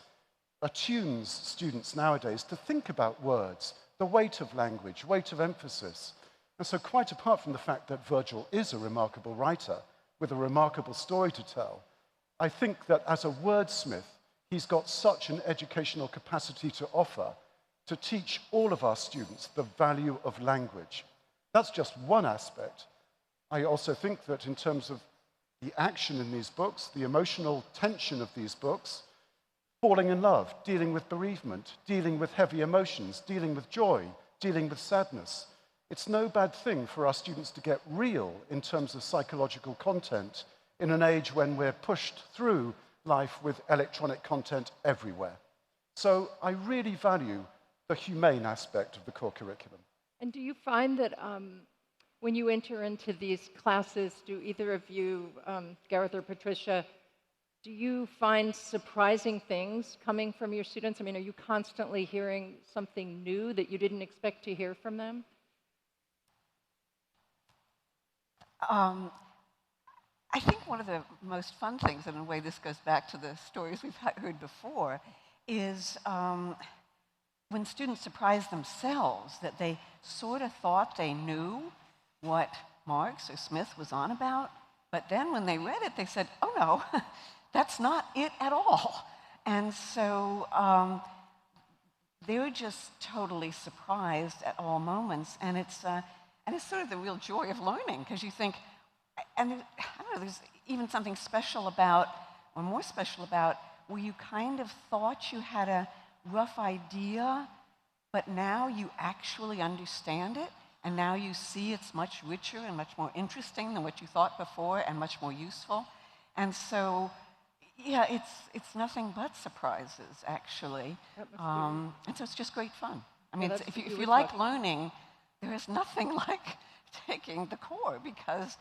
attunes students nowadays to think about words, the weight of language, weight of emphasis. And so quite apart from the fact that Virgil is a remarkable writer with a remarkable story to tell, I think that as a wordsmith, he's got such an educational capacity to offer to teach all of our students the value of language. That's just one aspect. I also think that in terms of the action in these books, the emotional tension of these books, falling in love, dealing with bereavement, dealing with heavy emotions, dealing with joy, dealing with sadness, it's no bad thing for our students to get real in terms of psychological content in an age when we're pushed through life with electronic content everywhere. So I really value the humane aspect of the core curriculum. And do you find that when you enter into these classes, do either of you, Gareth or Patricia, do you find surprising things coming from your students? I mean, are you constantly hearing something new that you didn't expect to hear from them? I think one of the most fun things, and in a way this goes back to the stories we've heard before, is when students surprise themselves that they sort of thought they knew what Marx or Smith was on about, but then when they read it, they said, oh no, that's not it at all. And so they were just totally surprised at all moments, and it's sort of the real joy of learning, because you think, and I don't know, there's even something special about, or more special about, where you kind of thought you had a rough idea, but now you actually understand it, and now you see it's much richer and much more interesting than what you thought before, and much more useful. And so, yeah, it's nothing but surprises, actually. And so it's just great fun. I mean, if you like learning, there is nothing like taking the core, because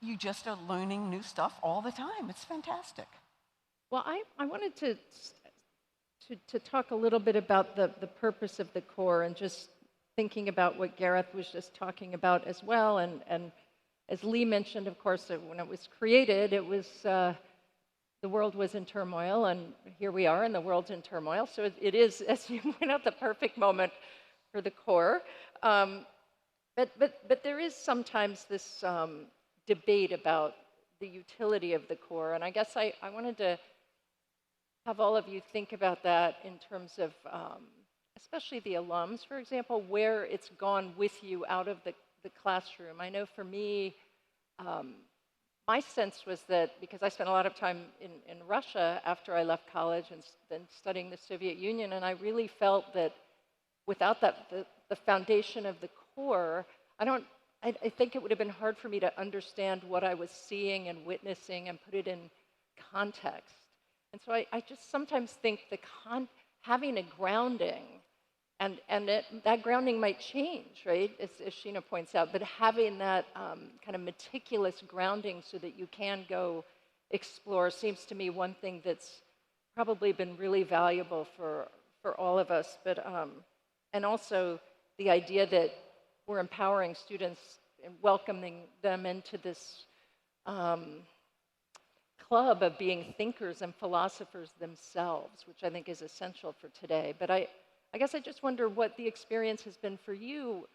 you just are learning new stuff all the time. It's fantastic. Well, I wanted to talk a little bit about the purpose of the core, and just thinking about what Gareth was just talking about as well. And as Lee mentioned, of course, when it was created, it was the world was in turmoil, and here we are, and the world's in turmoil. So it is, as you point out, the perfect moment for the core. But there is sometimes this debate about the utility of the core, and I guess I wanted to have all of you think about that in terms of, especially the alums, for example, where it's gone with you out of the classroom. I know for me, my sense was that, because I spent a lot of time in Russia after I left college and then studying the Soviet Union, and I really felt that without that, the foundation of the core, I think it would have been hard for me to understand what I was seeing and witnessing and put it in context. And so I just sometimes think having a grounding, and that grounding might change, right, as Sheena points out, but having that kind of meticulous grounding so that you can go explore seems to me one thing that's probably been really valuable for all of us. But and also the idea that we're empowering students and welcoming them into this club of being thinkers and philosophers themselves, which I think is essential for today. But I guess I just wonder what the experience has been for you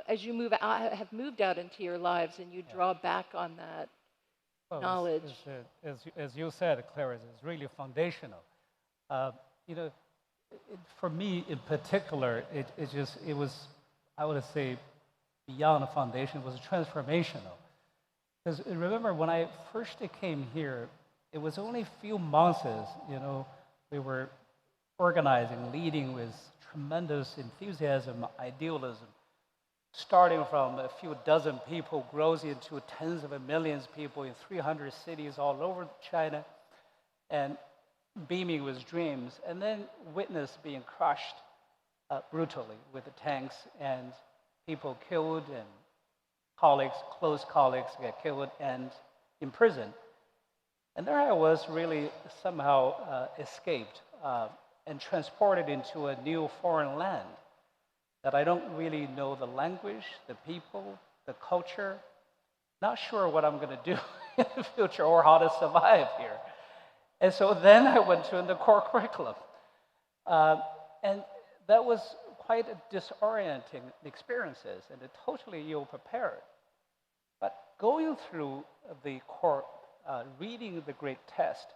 as you have moved out into your lives and you draw back on that knowledge. As you said, Clarice, it's really foundational. For me in particular, it was, I would say, beyond a foundation, it was transformational. Because remember, when I first came here, it was only a few months, we were organizing, leading with tremendous enthusiasm, idealism, starting from a few dozen people, grows into tens of millions of people in 300 cities all over China, and beaming with dreams, and then witness being crushed brutally with the tanks, and people killed, and close colleagues get killed and imprisoned. And there I was, really somehow escaped and transported into a new foreign land that I don't really know the language, the people, the culture, not sure what I'm going to do in the future or how to survive here. And so then I went to the core curriculum. And that was quite a disorienting experiences, and it totally ill-prepared. But going through the core, reading the great text,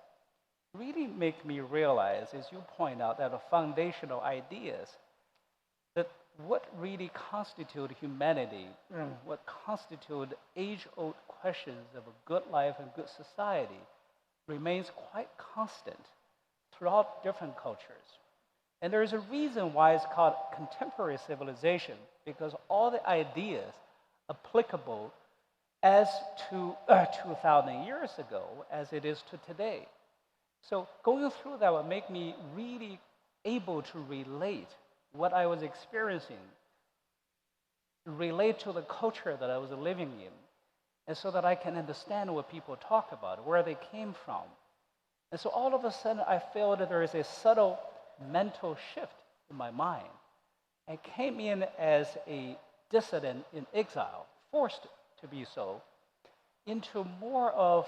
really make me realize, as you point out, that the foundational ideas, that what really constitute humanity, what constitute age-old questions of a good life and good society, remains quite constant throughout different cultures. And there's a reason why it's called contemporary civilization, because all the ideas applicable as to 2,000 years ago as it is to today. So going through that would make me really able to relate what I was experiencing, relate to the culture that I was living in, and so that I can understand what people talk about, where they came from. And so all of a sudden I feel that there is a subtle mental shift in my mind. I came in as a dissident in exile, forced to be so. into more of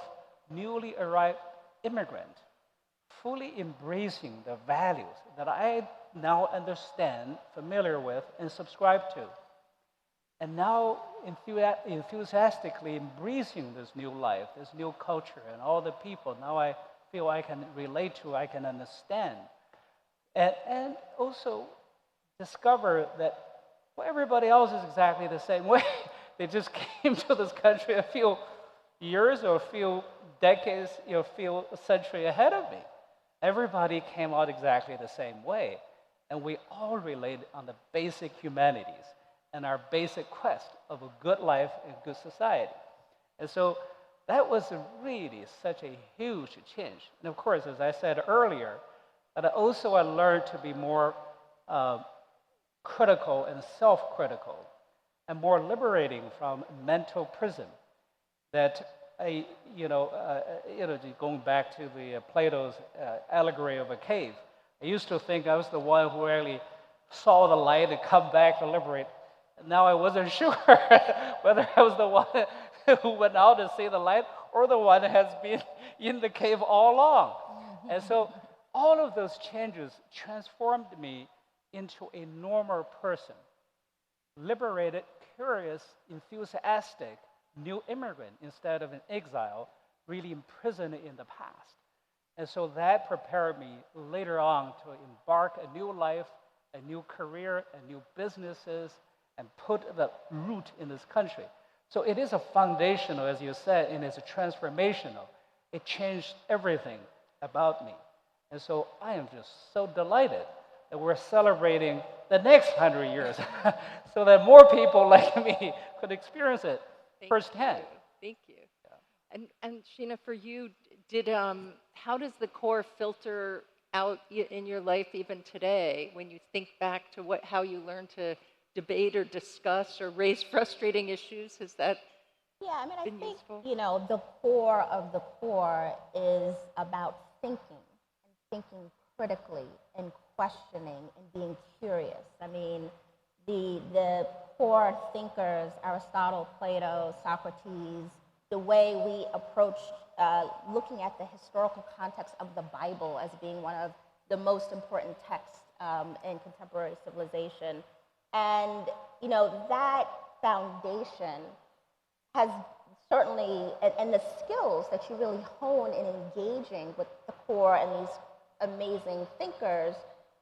newly arrived immigrant, fully embracing the values that I now understand, familiar with, and subscribe to. And now enthusiastically embracing this new life, this new culture, and all the people now I feel I can relate to, I can understand. And also discover that well, everybody else is exactly the same way. They just came to this country a few years or a few decades, a few centuries ahead of me. Everybody came out exactly the same way. And we all relate on the basic humanities and our basic quest of a good life and good society. And so that was really such a huge change. And of course, as I said earlier, but also I learned to be more critical and self-critical and more liberating from mental prison. That going back to the Plato's allegory of a cave, I used to think I was the one who really saw the light and come back to liberate. Now I wasn't sure whether I was the one who went out to see the light or the one who has been in the cave all along. And so all of those changes transformed me into a normal person, liberated, curious, enthusiastic, new immigrant instead of an exile, really imprisoned in the past. And so that prepared me later on to embark a new life, a new career, and new businesses, and put the root in this country. So it is a foundational, as you said, and it's a transformational. It changed everything about me. And so I am just so delighted that we're celebrating the next 100 years so that more people like me could experience it firsthand. Thank you. Yeah. And Sheena, for you, how does the core filter out in your life even today when you think back to how you learned to debate or discuss or raise frustrating issues? Has that I been think, useful? The core of the core is about thinking and thinking critically and questioning and being curious. I mean, the core thinkers, Aristotle, Plato, Socrates, the way we approach looking at the historical context of the Bible as being one of the most important texts in contemporary civilization. And, that foundation has certainly, and the skills that you really hone in engaging with the core and these amazing thinkers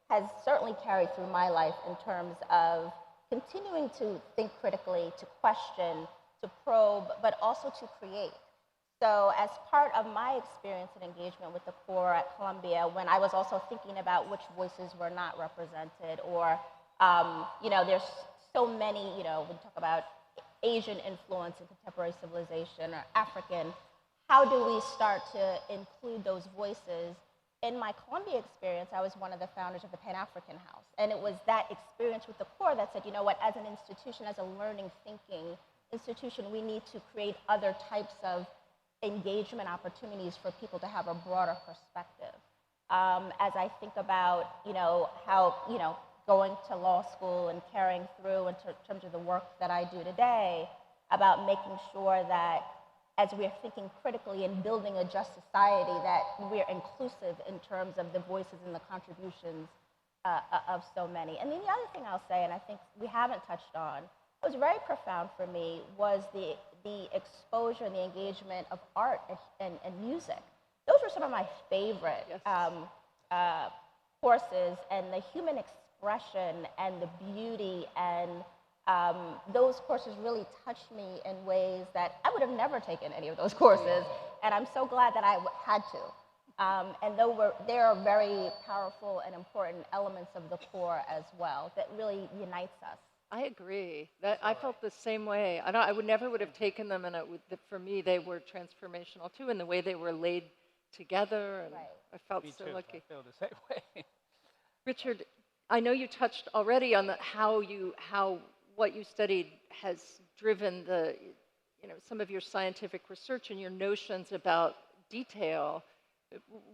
has certainly carried through my life in terms of continuing to think critically, to question, to probe, but also to create. So as part of my experience and engagement with the core at Columbia, when I was also thinking about which voices were not represented, or, there's so many, we talk about Asian influence in contemporary civilization or African, how do we start to include those voices? In my Columbia experience, I was one of the founders of the Pan-African House. And it was that experience with the core that said, as an institution, as a learning, thinking institution, we need to create other types of engagement opportunities for people to have a broader perspective. As I think about, how, going to law school and carrying through in terms of the work that I do today, about making sure that as we're thinking critically and building a just society, that we're inclusive in terms of the voices and the contributions of so many. And then the other thing I'll say, and I think we haven't touched on, what was very profound for me was the exposure and the engagement of art and music. Those were some of my favorite courses, and the human expression and the beauty and those courses really touched me in ways that I would have never taken any of those courses, and I'm so glad that I had to. And they are very powerful and important elements of the core as well that really unites us. I agree. I felt the same way. I would never have taken them, and for me, they were transformational too, in the way they were laid together. And right. I felt Me so too. lucky. I feel the same way. Richard, I know you touched already on how what you studied has driven some of your scientific research and your notions about detail.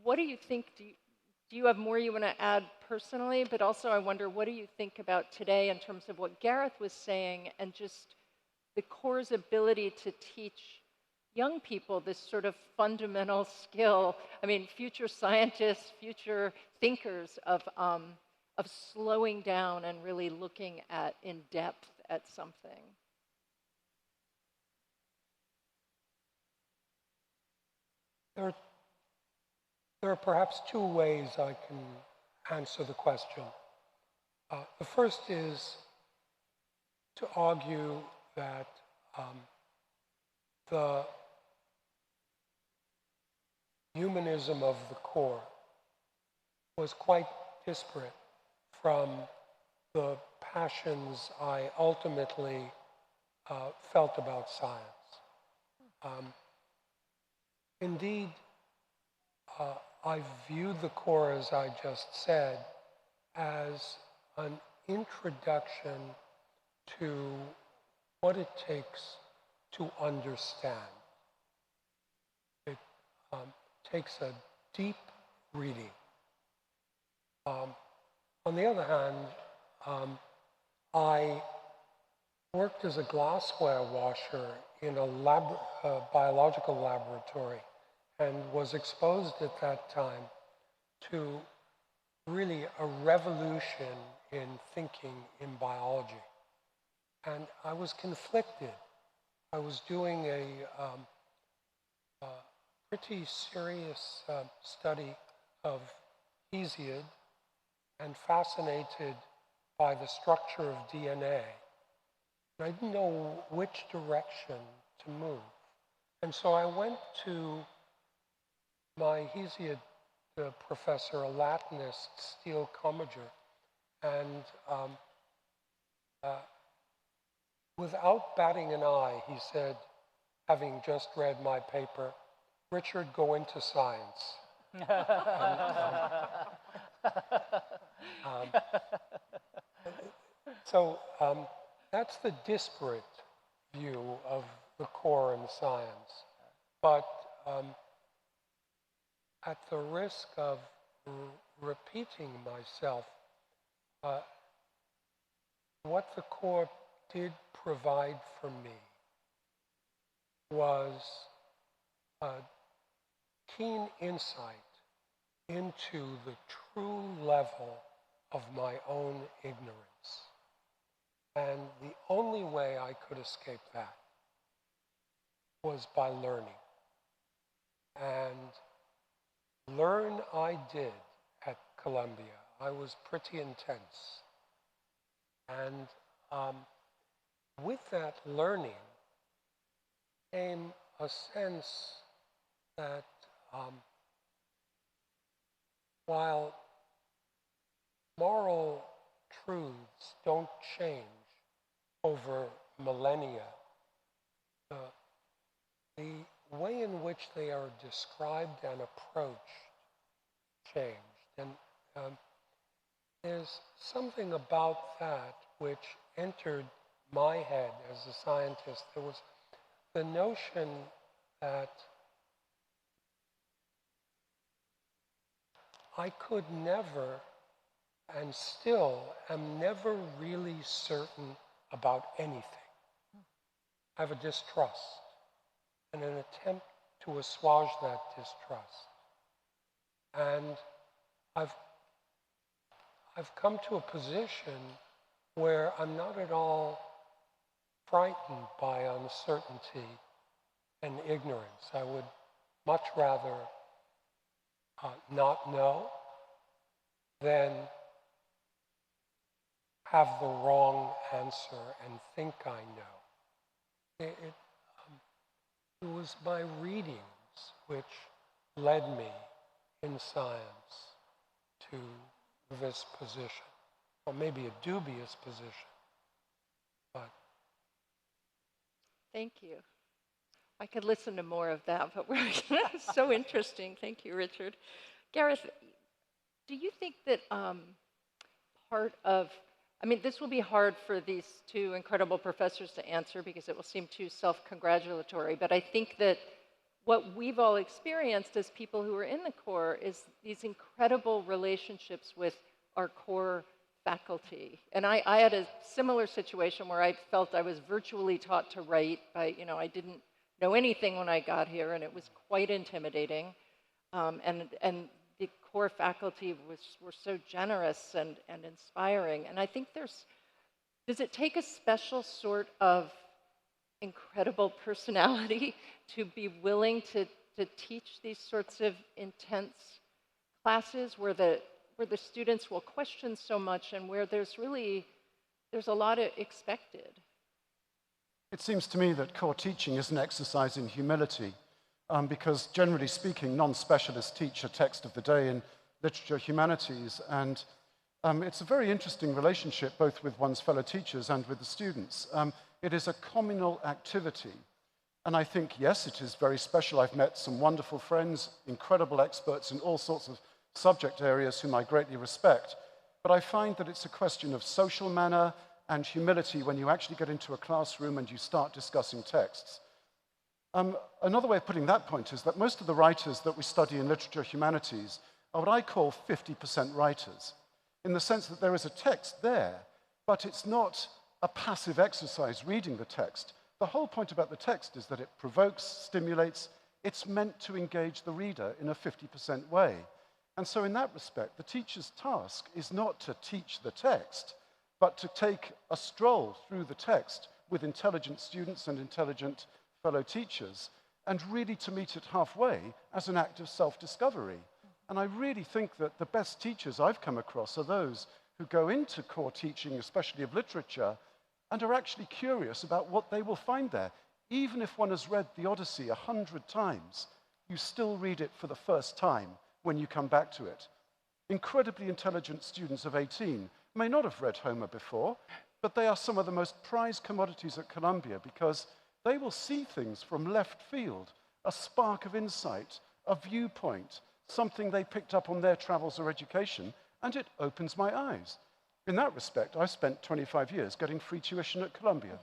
What do you think? Do you have more you want to add personally? But also, I wonder, what do you think about today in terms of what Gareth was saying and just the core's ability to teach young people this sort of fundamental skill. I mean, future scientists, future thinkers of slowing down and really looking at in depth at something. There are perhaps two ways I can answer the question. The first is to argue that the humanism of the core was quite disparate from the passions I ultimately felt about science. Indeed, I viewed the core, as I just said, as an introduction to what it takes to understand. It takes a deep reading. On the other hand, I worked as a glassware washer in a biological laboratory and was exposed at that time to really a revolution in thinking in biology. And I was conflicted. I was doing a pretty serious study of Hesiod and fascinated by the structure of DNA. And I didn't know which direction to move. And so I went to my Hesiod professor, a Latinist, Steele Commager, and without batting an eye, he said, having just read my paper, "Richard, go into science." So that's the disparate view of the core and science. But at the risk of repeating myself, what the core did provide for me was a keen insight into the true level of my own ignorance. And the only way I could escape that was by learning. And learn I did at Columbia. I was pretty intense. And with that learning came a sense that while moral truths don't change over millennia, the way in which they are described and approached changed. And there's something about that which entered my head as a scientist. There was the notion that I could never, and still am never really certain about anything. I have a distrust and an attempt to assuage that distrust. And I've come to a position where I'm not at all frightened by uncertainty and ignorance. I would much rather not know than have the wrong answer and think I know. It was my readings which led me in science to this position, or maybe a dubious position, but. Thank you. I could listen to more of that, but we're so interesting. Thank you, Richard. Gareth, do you think that part of, I mean, this will be hard for these two incredible professors to answer because it will seem too self-congratulatory, but I think that what we've all experienced as people who are in the core is these incredible relationships with our core faculty. And I had a similar situation where I felt I was virtually taught to write. I didn't know anything when I got here, and it was quite intimidating. And the core faculty were so generous and inspiring. And I think does it take a special sort of incredible personality to be willing to teach these sorts of intense classes where the students will question so much and where there's a lot expected? It seems to me that core teaching is an exercise in humility, because generally speaking, non-specialists teach a text of the day in literature, humanities, and it's a very interesting relationship both with one's fellow teachers and with the students. It is a communal activity, and I think, yes, it is very special. I've met some wonderful friends, incredible experts in all sorts of subject areas whom I greatly respect, but I find that it's a question of social manner and humility when you actually get into a classroom and you start discussing texts. Another way of putting that point is that most of the writers that we study in literature humanities are what I call 50% writers, in the sense that there is a text there, but it's not a passive exercise reading the text. The whole point about the text is that it provokes, stimulates, it's meant to engage the reader in a 50% way. And so in that respect, the teacher's task is not to teach the text, but to take a stroll through the text with intelligent students and intelligent fellow teachers, and really to meet it halfway as an act of self-discovery. And I really think that the best teachers I've come across are those who go into core teaching, especially of literature, and are actually curious about what they will find there. Even if one has read the Odyssey 100 times, you still read it for the first time when you come back to it. Incredibly intelligent students of 18 may not have read Homer before, but they are some of the most prized commodities at Columbia because they will see things from left field, a spark of insight, a viewpoint, something they picked up on their travels or education, and it opens my eyes. In that respect, I spent 25 years getting free tuition at Columbia.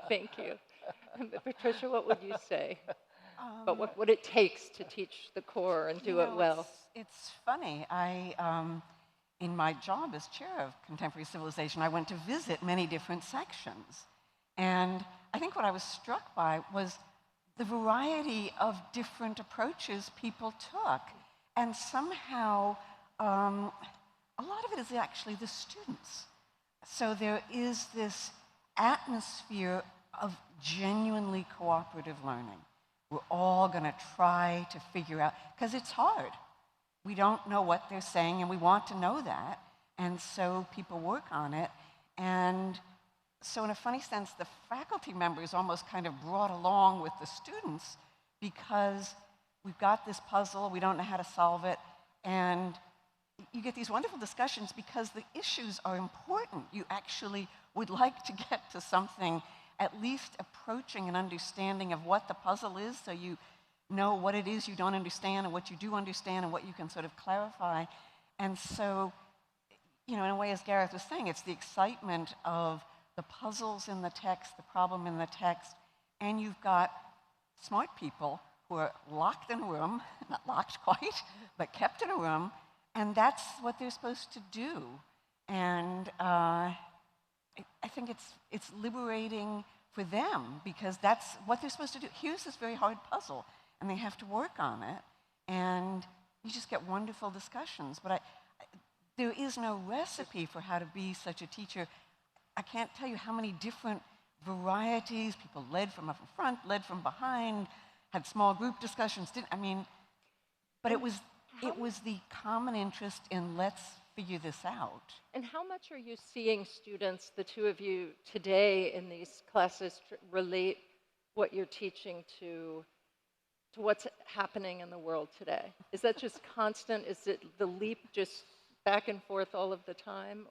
Thank you. Patricia, what would you say about what it takes to teach the core and do it well? It's funny. In my job as chair of contemporary civilization, I went to visit many different sections. And I think what I was struck by was the variety of different approaches people took. And somehow, a lot of it is actually the students. So there is this atmosphere of genuinely cooperative learning. We're all going to try to figure out, because it's hard. We don't know what they're saying, and we want to know that. And so people work on it. And so in a funny sense, the faculty members almost kind of brought along with the students because we've got this puzzle, we don't know how to solve it, and you get these wonderful discussions because the issues are important. You actually would like to get to something at least approaching an understanding of what the puzzle is, so you know what it is you don't understand and what you do understand and what you can sort of clarify. And so, you know, in a way, as Gareth was saying, it's the excitement of the puzzles in the text, the problem in the text, and you've got smart people who are locked in a room, not locked quite, but kept in a room, and that's what they're supposed to do. And I think it's liberating for them because that's what they're supposed to do. Here's this very hard puzzle, and they have to work on it, and you just get wonderful discussions. But there is no recipe for how to be such a teacher. I can't tell you how many different varieties, people led from up in front, led from behind, had small group discussions, but it was the common interest in let's figure this out. And how much are you seeing students, the two of you today in these classes, relate what you're teaching to what's happening in the world today? Is that just constant? Is it the leap just back and forth all of the time?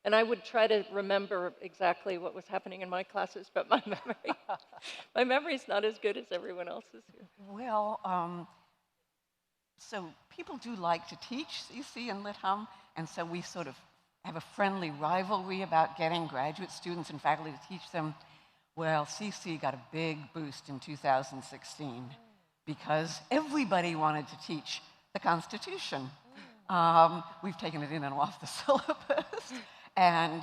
And I would try to remember exactly what was happening in my classes, but my memory's not as good as everyone else's here. Well, so people do like to teach, you see, in LitHum, and so we sort of have a friendly rivalry about getting graduate students and faculty to teach them. Well, CC got a big boost in 2016 because everybody wanted to teach the Constitution. We've taken it in and off the syllabus. And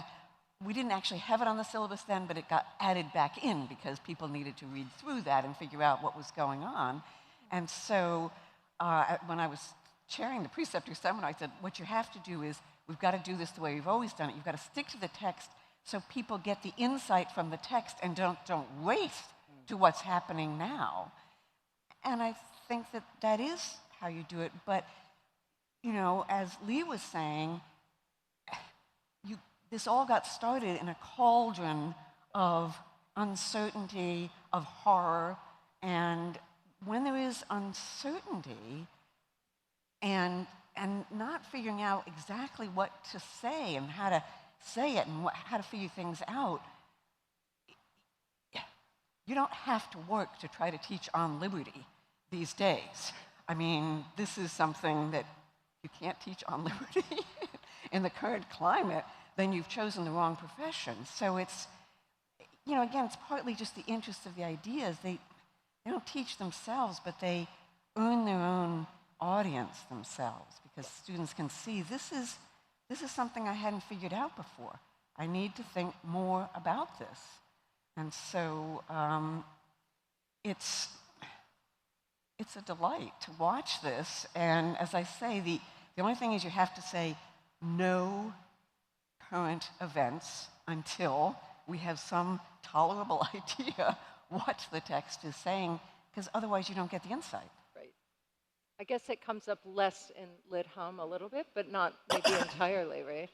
we didn't actually have it on the syllabus then, but it got added back in because people needed to read through that and figure out what was going on. And so when I was chairing the preceptor seminar, I said, what you have to do is, we've got to do this the way we've always done it. You've got to stick to the text so people get the insight from the text and don't race to what's happening now. And I think that that is how you do it. But, you know, as Lee was saying, this all got started in a cauldron of uncertainty, of horror, and when there is uncertainty and not figuring out exactly what to say and how to say it and how to figure things out, you don't have to work to try to teach on liberty these days. I mean, this is something that you can't teach on liberty in the current climate, then you've chosen the wrong profession. So it's, you know, again, it's partly just the interest of the ideas. They don't teach themselves, but they earn their own audience themselves because students can see this is something I hadn't figured out before. I need to think more about this. And so it's a delight to watch this. And as I say, the only thing is you have to say no current events until we have some tolerable idea what the text is saying, because otherwise you don't get the insight. Right. I guess it comes up less in Lit Hum a little bit, but not maybe entirely, right?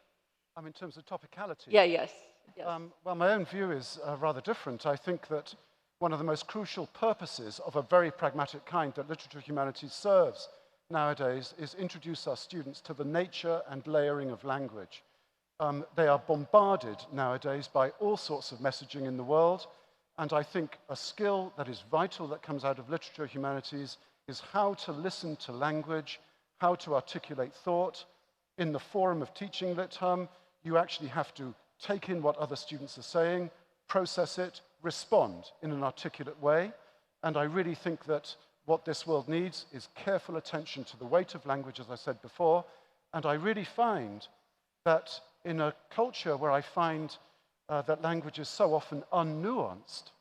In terms of topicality. Yeah, yes. Well, my own view is rather different. I think that one of the most crucial purposes of a very pragmatic kind that literature humanities serves nowadays is introduce our students to the nature and layering of language. They are bombarded nowadays by all sorts of messaging in the world, and I think a skill that is vital that comes out of literature humanities is how to listen to language, how to articulate thought. In the forum of teaching Lit Hum, you actually have to take in what other students are saying, process it, respond in an articulate way, and I really think that what this world needs is careful attention to the weight of language, as I said before, and I really find that in a culture where I find that language is so often unnuanced,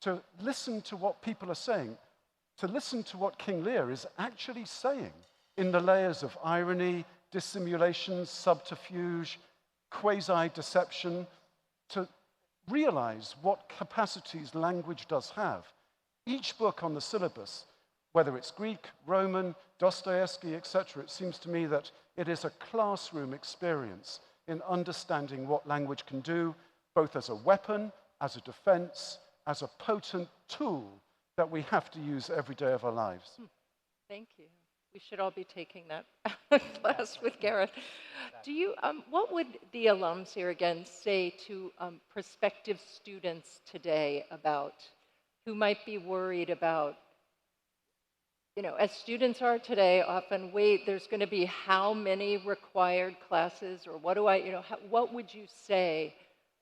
to listen to what people are saying, to listen to what King Lear is actually saying in the layers of irony, dissimulation, subterfuge, quasi-deception, to realize what capacities language does have. Each book on the syllabus, whether it's Greek, Roman, Dostoevsky, etc., it seems to me that it is a classroom experience in understanding what language can do, both as a weapon, as a defense, as a potent tool that we have to use every day of our lives. Thank you. We should all be taking that class with Gareth. Do you, what would the alums here again say to prospective students today about who might be worried about, you know, as students are today, often, wait, there's going to be how many required classes, or what do I, you know, what would you say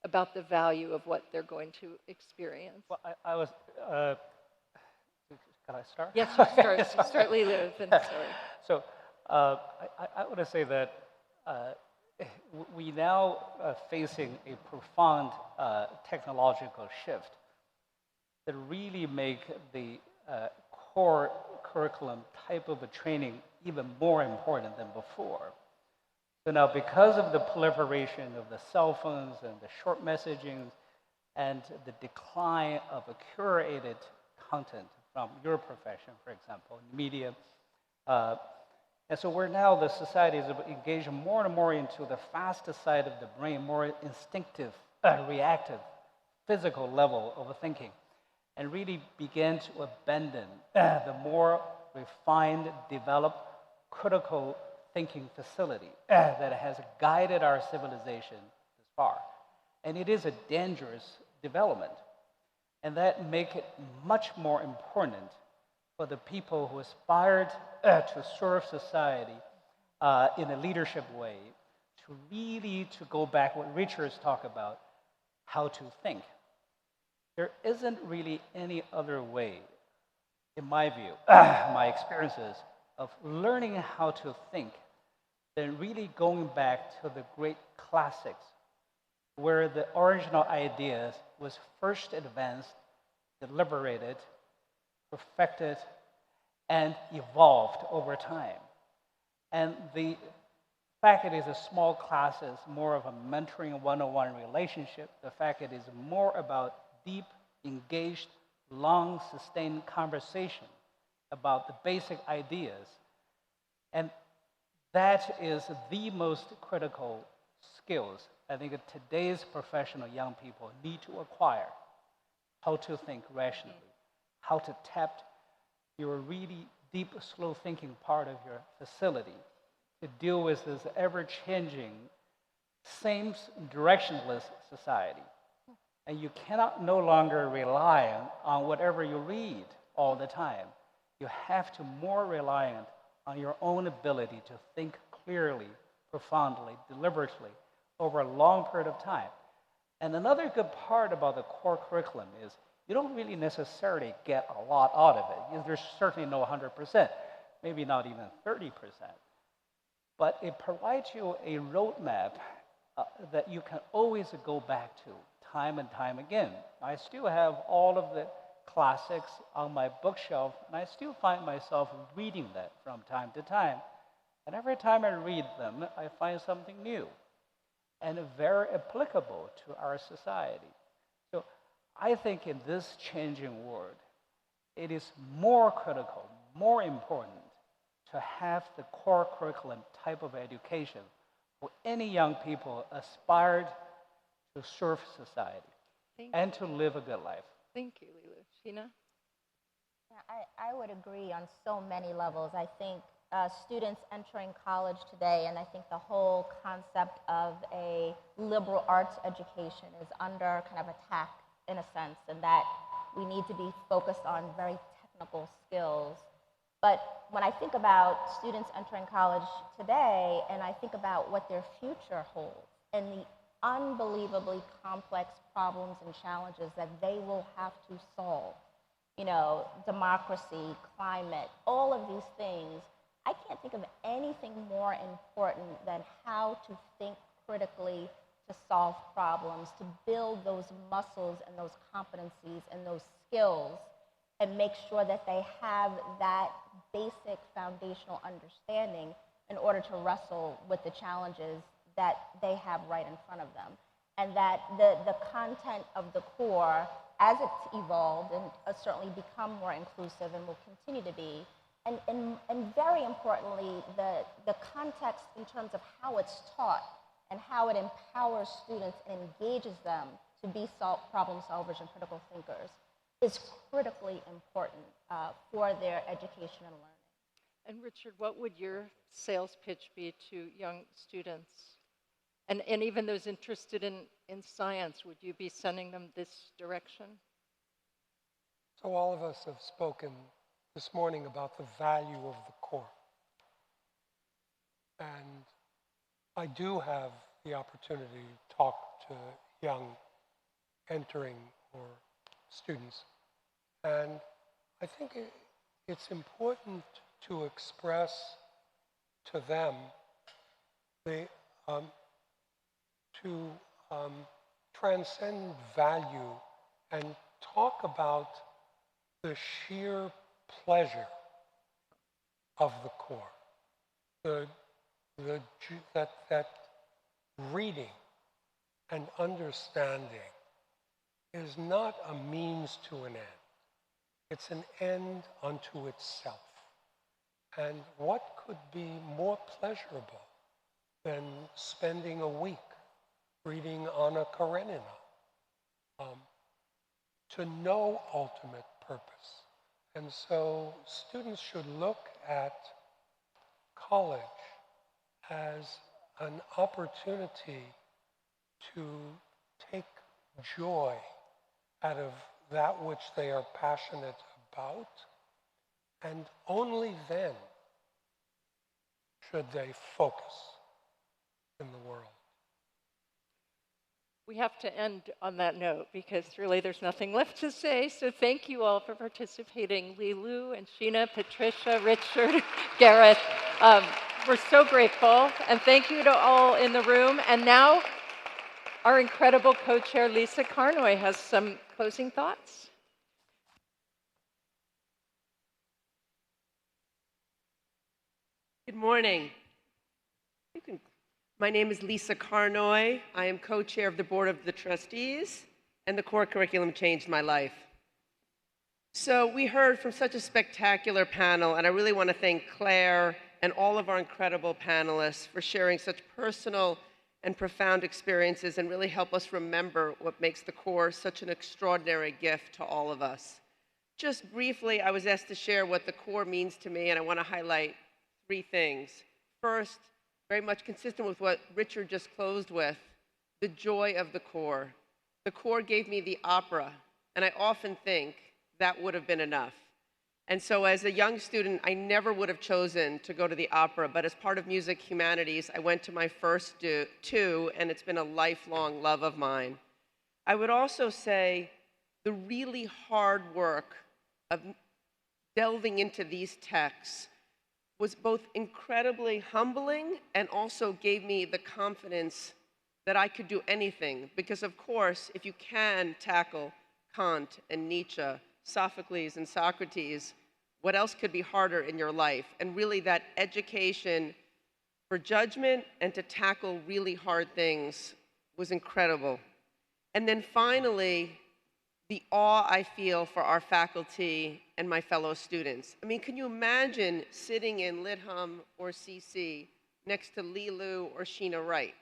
about the value of what they're going to experience? Well, I was, can I start? Yes, you start, Leela, then sorry. So I want to say that we now are facing a profound technological shift that really make the core curriculum type of a training even more important than before. So now, because of the proliferation of the cell phones and the short messaging and the decline of a curated content from your profession, for example, media, and so we're now, the society is engaging more and more into the faster side of the brain, more instinctive, reactive, physical level of thinking, and really begin to abandon the more refined, developed, critical thinking facility that has guided our civilization this far. And it is a dangerous development. And that makes it much more important for the people who aspired to serve society in a leadership way, to really to go back what Richard's talked about, how to think. There isn't really any other way, in my view, my experiences, of learning how to think than really going back to the great classics where the original ideas was first advanced, deliberated, perfected, and evolved over time. And the fact it is a small classes, more of a mentoring one-on-one relationship, the fact it is more about deep, engaged, long, sustained conversation about the basic ideas. And that is the most critical skills I think that today's professional young people need to acquire. How to think rationally, how to tap your really deep, slow thinking part of your facility to deal with this ever-changing, same directionless society. And you cannot no longer rely on whatever you read all the time. You have to more reliant on your own ability to think clearly, profoundly, deliberately over a long period of time. And another good part about the core curriculum is you don't really necessarily get a lot out of it. There's certainly no 100%, maybe not even 30%. But it provides you a roadmap that you can always go back to time and time again. I still have all of the classics on my bookshelf, and I still find myself reading that from time to time. And every time I read them, I find something new and very applicable to our society. So I think in this changing world, it is more critical, more important to have the core curriculum type of education for any young people aspired to serve society and to live a good life. Thank you, Lilu. Sheena? Yeah, I would agree on so many levels. I think students entering college today, and I think the whole concept of a liberal arts education is under kind of attack in a sense, and that we need to be focused on very technical skills. But when I think about students entering college today, and I think about what their future holds, and the unbelievably complex problems and challenges that they will have to solve, you know, democracy, climate, all of these things, I can't think of anything more important than how to think critically to solve problems, to build those muscles and those competencies and those skills, and make sure that they have that basic foundational understanding in order to wrestle with the challenges that they have right in front of them. And that the content of the core, as it's evolved and certainly become more inclusive and will continue to be, and very importantly, the context in terms of how it's taught and how it empowers students and engages them to be problem solvers and critical thinkers is critically important for their education and learning. And Richard, what would your sales pitch be to young students? And even those interested in science, would you be sending them this direction? So all of us have spoken this morning about the value of the core. And I do have the opportunity to talk to young entering or students. And I think it's important to express to them the transcend value and talk about the sheer pleasure of the core. That reading and understanding is not a means to an end. It's an end unto itself. And what could be more pleasurable than spending a week reading Anna Karenina? To no ultimate purpose. And so students should look at college as an opportunity to take joy out of that which they are passionate about, and only then should they focus in the world. We have to end on that note because really there's nothing left to say. So thank you all for participating. Lilu and Sheena, Patricia, Richard, Gareth. We're so grateful. And thank you to all in the room. And now our incredible co-chair, Lisa Carnoy, has some closing thoughts. Good morning. My name is Lisa Carnoy. I am co-chair of the Board of the Trustees, and the core curriculum changed my life. So we heard from such a spectacular panel, and I really want to thank Claire and all of our incredible panelists for sharing such personal and profound experiences and really help us remember what makes the core such an extraordinary gift to all of us. Just briefly, I was asked to share what the core means to me, and I want to highlight 3 things. First, very much consistent with what Richard just closed with, the joy of the core. The core gave me the opera, and I often think that would have been enough. And so as a young student, I never would have chosen to go to the opera, but as part of Music Humanities, I went to my first 2, and it's been a lifelong love of mine. I would also say the really hard work of delving into these texts was both incredibly humbling and also gave me the confidence that I could do anything. Because of course, if you can tackle Kant and Nietzsche, Sophocles and Socrates, what else could be harder in your life? And really that education for judgment and to tackle really hard things was incredible. And then finally, the awe I feel for our faculty and my fellow students. I mean, can you imagine sitting in Lit Hum or CC next to Lilu or Sheena Wright?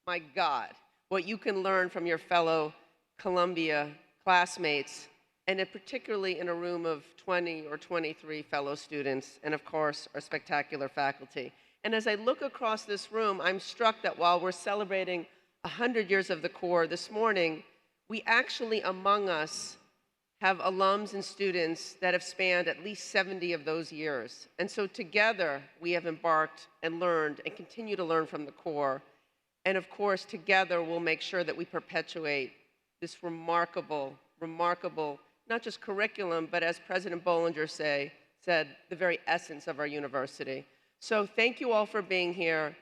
My God, what you can learn from your fellow Columbia classmates, and particularly in a room of 20 or 23 fellow students, and of course, our spectacular faculty. And as I look across this room, I'm struck that while we're celebrating 100 years of the core this morning, we actually, among us, have alums and students that have spanned at least 70 of those years. And so together, we have embarked and learned and continue to learn from the core. And of course, together, we'll make sure that we perpetuate this remarkable, not just curriculum, but as President Bollinger said, the very essence of our university. So thank you all for being here.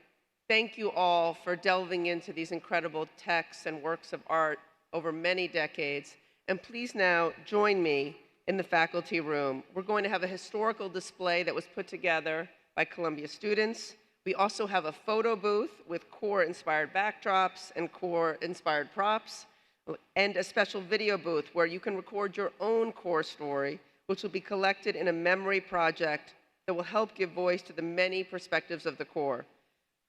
Thank you all for delving into these incredible texts and works of art over many decades. And please now join me in the faculty room. We're going to have a historical display that was put together by Columbia students. We also have a photo booth with core-inspired backdrops and core-inspired props, and a special video booth where you can record your own core story, which will be collected in a memory project that will help give voice to the many perspectives of the core.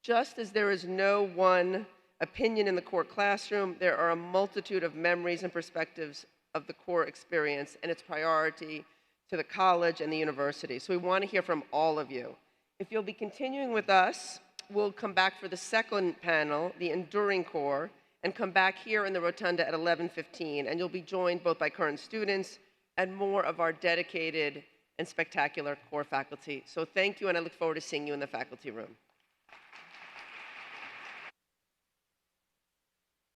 Just as there is no one opinion in the core classroom, there are a multitude of memories and perspectives of the core experience and its priority to the college and the university. So we want to hear from all of you. If you'll be continuing with us, we'll come back for the second panel, the Enduring Core, and come back here in the rotunda at 11:15. And you'll be joined both by current students and more of our dedicated and spectacular core faculty. So thank you, and I look forward to seeing you in the faculty room.